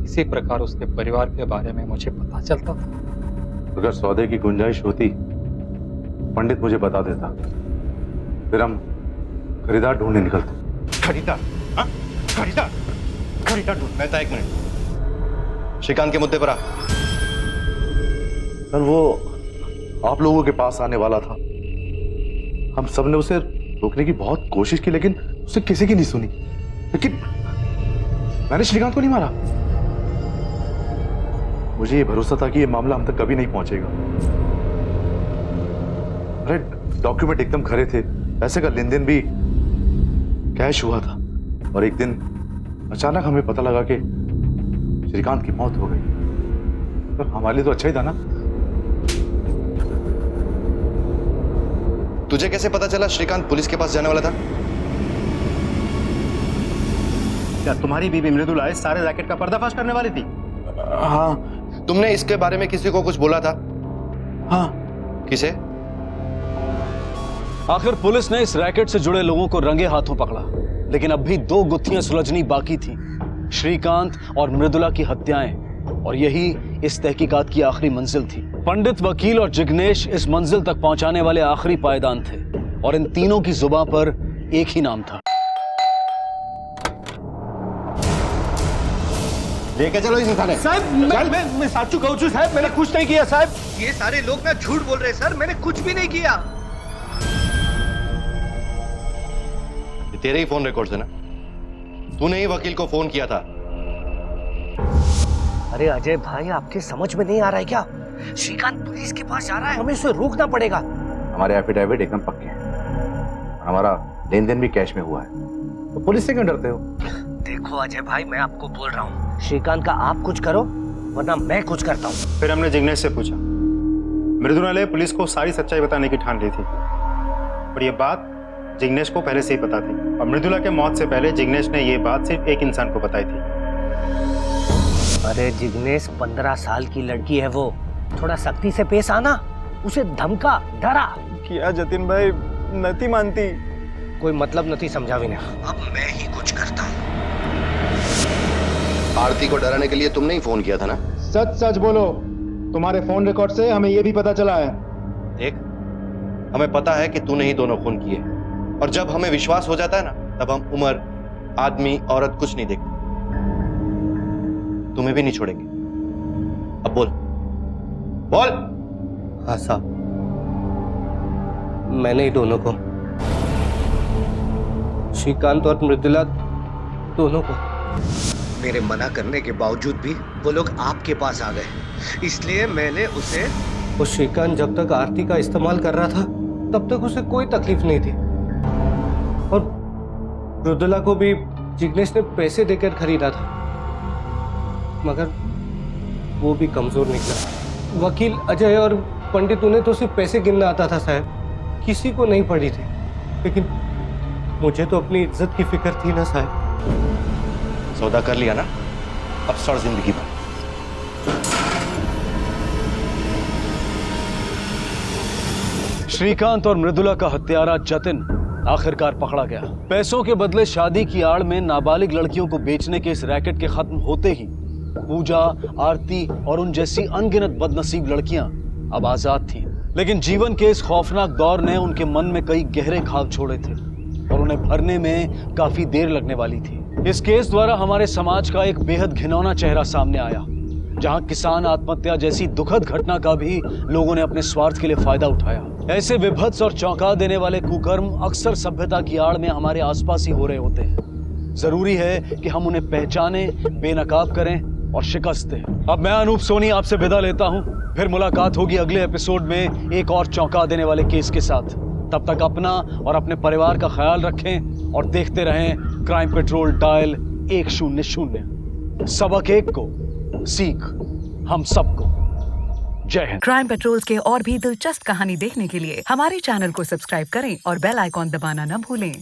इसी प्रकार उसके परिवार के बारे में मुझे पता चलता था। अगर सौदे की गुंजाइश होती पंडित मुझे बता देता, फिर हम खरीदार ढूंढने निकलते। खरीदार? हाँ? खरीदार? खरीदार ढूंढ। मैं था, एक मिनट। श्रीकांत के मुद्दे पर आ। सर वो आप लोगों के पास आने वाला था। हम सब ने उसे रोकने की बहुत कोशिश की लेकिन उसे किसी की नहीं सुनी। लेकिन मैंने श्रीकांत को नहीं मारा। मुझे ये भरोसा था कि ये मामला हम तक कभी नहीं पहुंचेगा। अरे डॉक्यूमेंट एकदम खरे थे, पैसे का लेन देन भी कैश हुआ था और एक दिन अचानक हमें पता लगा कि श्रीकांत की मौत हो गई। तो हमारे लिए तो अच्छा ही था ना। तुझे कैसे पता चला श्रीकांत पुलिस के पास जाने वाला था? क्या तुम्हारी बीबी मृदुला इस सारे रैकेट का पर्दाफाश करने वाली थी? हाँ। तुमने इसके बारे में किसी को कुछ बोला था? हाँ। किसे? आखिर पुलिस ने इस रैकेट से जुड़े लोगों को रंगे हाथों पकड़ा, लेकिन अब भी 2 गुत्थियां सुलझनी बाकी थी, श्रीकांत और मृदुला की हत्याएं, और यही इस तहकीकात की आखिरी मंजिल थी। पंडित, वकील और जिग्नेश इस मंजिल तक पहुंचाने वाले आखिरी पायदान थे और इन तीनों की जुबान पर एक ही नाम था। लेके चलो इसे थाने। साहब मैं साचू कहूँ छू साहब, मैंने कुछ नहीं किया साहब। ये सारे लोग ना झूठ बोल रहे हैं सर, मैंने कुछ भी नहीं किया। ये तेरे ही फोन रिकॉर्ड्स है ना? तूने ही वकील को फोन किया था। अरे अजय भाई, आपके समझ में नहीं आ रहा है क्या? श्रीकांत पुलिस के पास जा रहा है, हमें उसे रोकना पड़ेगा। हमारे एफिडेविट एकदम पक्के हैं, हमारा लेन देन भी कैश में हुआ है, तो पुलिस से क्यों डरते हो? देखो अजय भाई, मैं आपको बोल रहा हूँ, श्रीकांत का आप कुछ करो वरना मैं कुछ करता हूँ। फिर हमने जिग्नेश से पूछा, मृदुला ने पुलिस को सारी सच्चाई बताने की ठान ली थी और ये बात जिग्नेश को पहले से ही पता थी और मृदुला के मौत से पहले जिग्नेश ने ये बात सिर्फ एक इंसान को बताई थी। अरे जिग्नेश 15 साल की लड़की है वो, थोड़ा सख्ती से पेश आना, उसे धमका डरा। किया जतिन भाई, नहीं मानती। कोई मतलब नहीं समझा भी ना। अब मैं ही कुछ करता हूँ। आरती को डराने के लिए तुमने ही फोन किया था ना? सच सच बोलो, तुम्हारे फोन रिकॉर्ड से हमें ये भी पता चला है। देख, हमें पता है कि तूने ही दोनों खून किए और जब हमें विश्वास हो जाता है ना, तब हम उम्र, आदमी, औरत कुछ नहीं देखते। तुम्हें भी नहीं छोड़ेंगे। अब बोल बोल। हाँ साहब, मैंने ही दोनों को, श्रीकांत और मृदुला दोनों को। मेरे मना करने के बावजूद भी वो लोग आपके पास आ गए, इसलिए मैंने उसे। वो श्रीकांत जब तक आरती का इस्तेमाल कर रहा था तब तक उसे कोई तकलीफ नहीं थी और मृदुला को भी जिग्नेश ने पैसे देकर खरीदा था, मगर वो भी कमजोर निकला। वकील अजय और पंडित उन्हें तो सिर्फ पैसे गिनना आता था साहब, किसी को नहीं पड़ी थी। लेकिन मुझे तो अपनी इज्जत की फिक्र थी ना साहब। सौदा कर लिया ना, अब सड़ जिंदगी भर। श्रीकांत और मृदुला का हत्यारा जतिन आखिरकार पकड़ा गया। पैसों के बदले शादी की आड़ में नाबालिग लड़कियों को बेचने के इस रैकेट के खत्म होते ही पूजा, आरती और उन जैसी अनगिनत बदनसीब लड़कियां अब आजाद थीं। लेकिन जीवन के इस खौफनाक दौर ने उनके मन में कई गहरे घाव छोड़े थे और उन्हें भरने में काफी देर लगने वाली थी। इस केस द्वारा हमारे समाज का एक बेहद घिनौना चेहरा सामने आया, जहां किसान आत्महत्या जैसी दुखद घटना का भी लोगों ने अपने स्वार्थ के लिए फायदा उठाया। ऐसे विभत्स और चौंका देने वाले कुकर्म अक्सर सभ्यता की आड़ में हमारे आसपास ही हो रहे होते हैं। जरूरी है कि हम उन्हें पहचाने, बेनकाब करें और शिकस्त दें। अब मैं अनूप सोनी आपसे विदा लेता हूं, फिर मुलाकात होगी अगले एपिसोड में एक और चौंका देने वाले केस के साथ। तब तक अपना और अपने परिवार का ख्याल रखें और देखते रहें क्राइम पेट्रोल डायल 100। सबक एक को, सीख हम सबको। जय हिंद। क्राइम पेट्रोल्स के और भी दिलचस्प कहानी देखने के लिए हमारे चैनल को सब्सक्राइब करें और बेल आइकॉन दबाना न भूलें।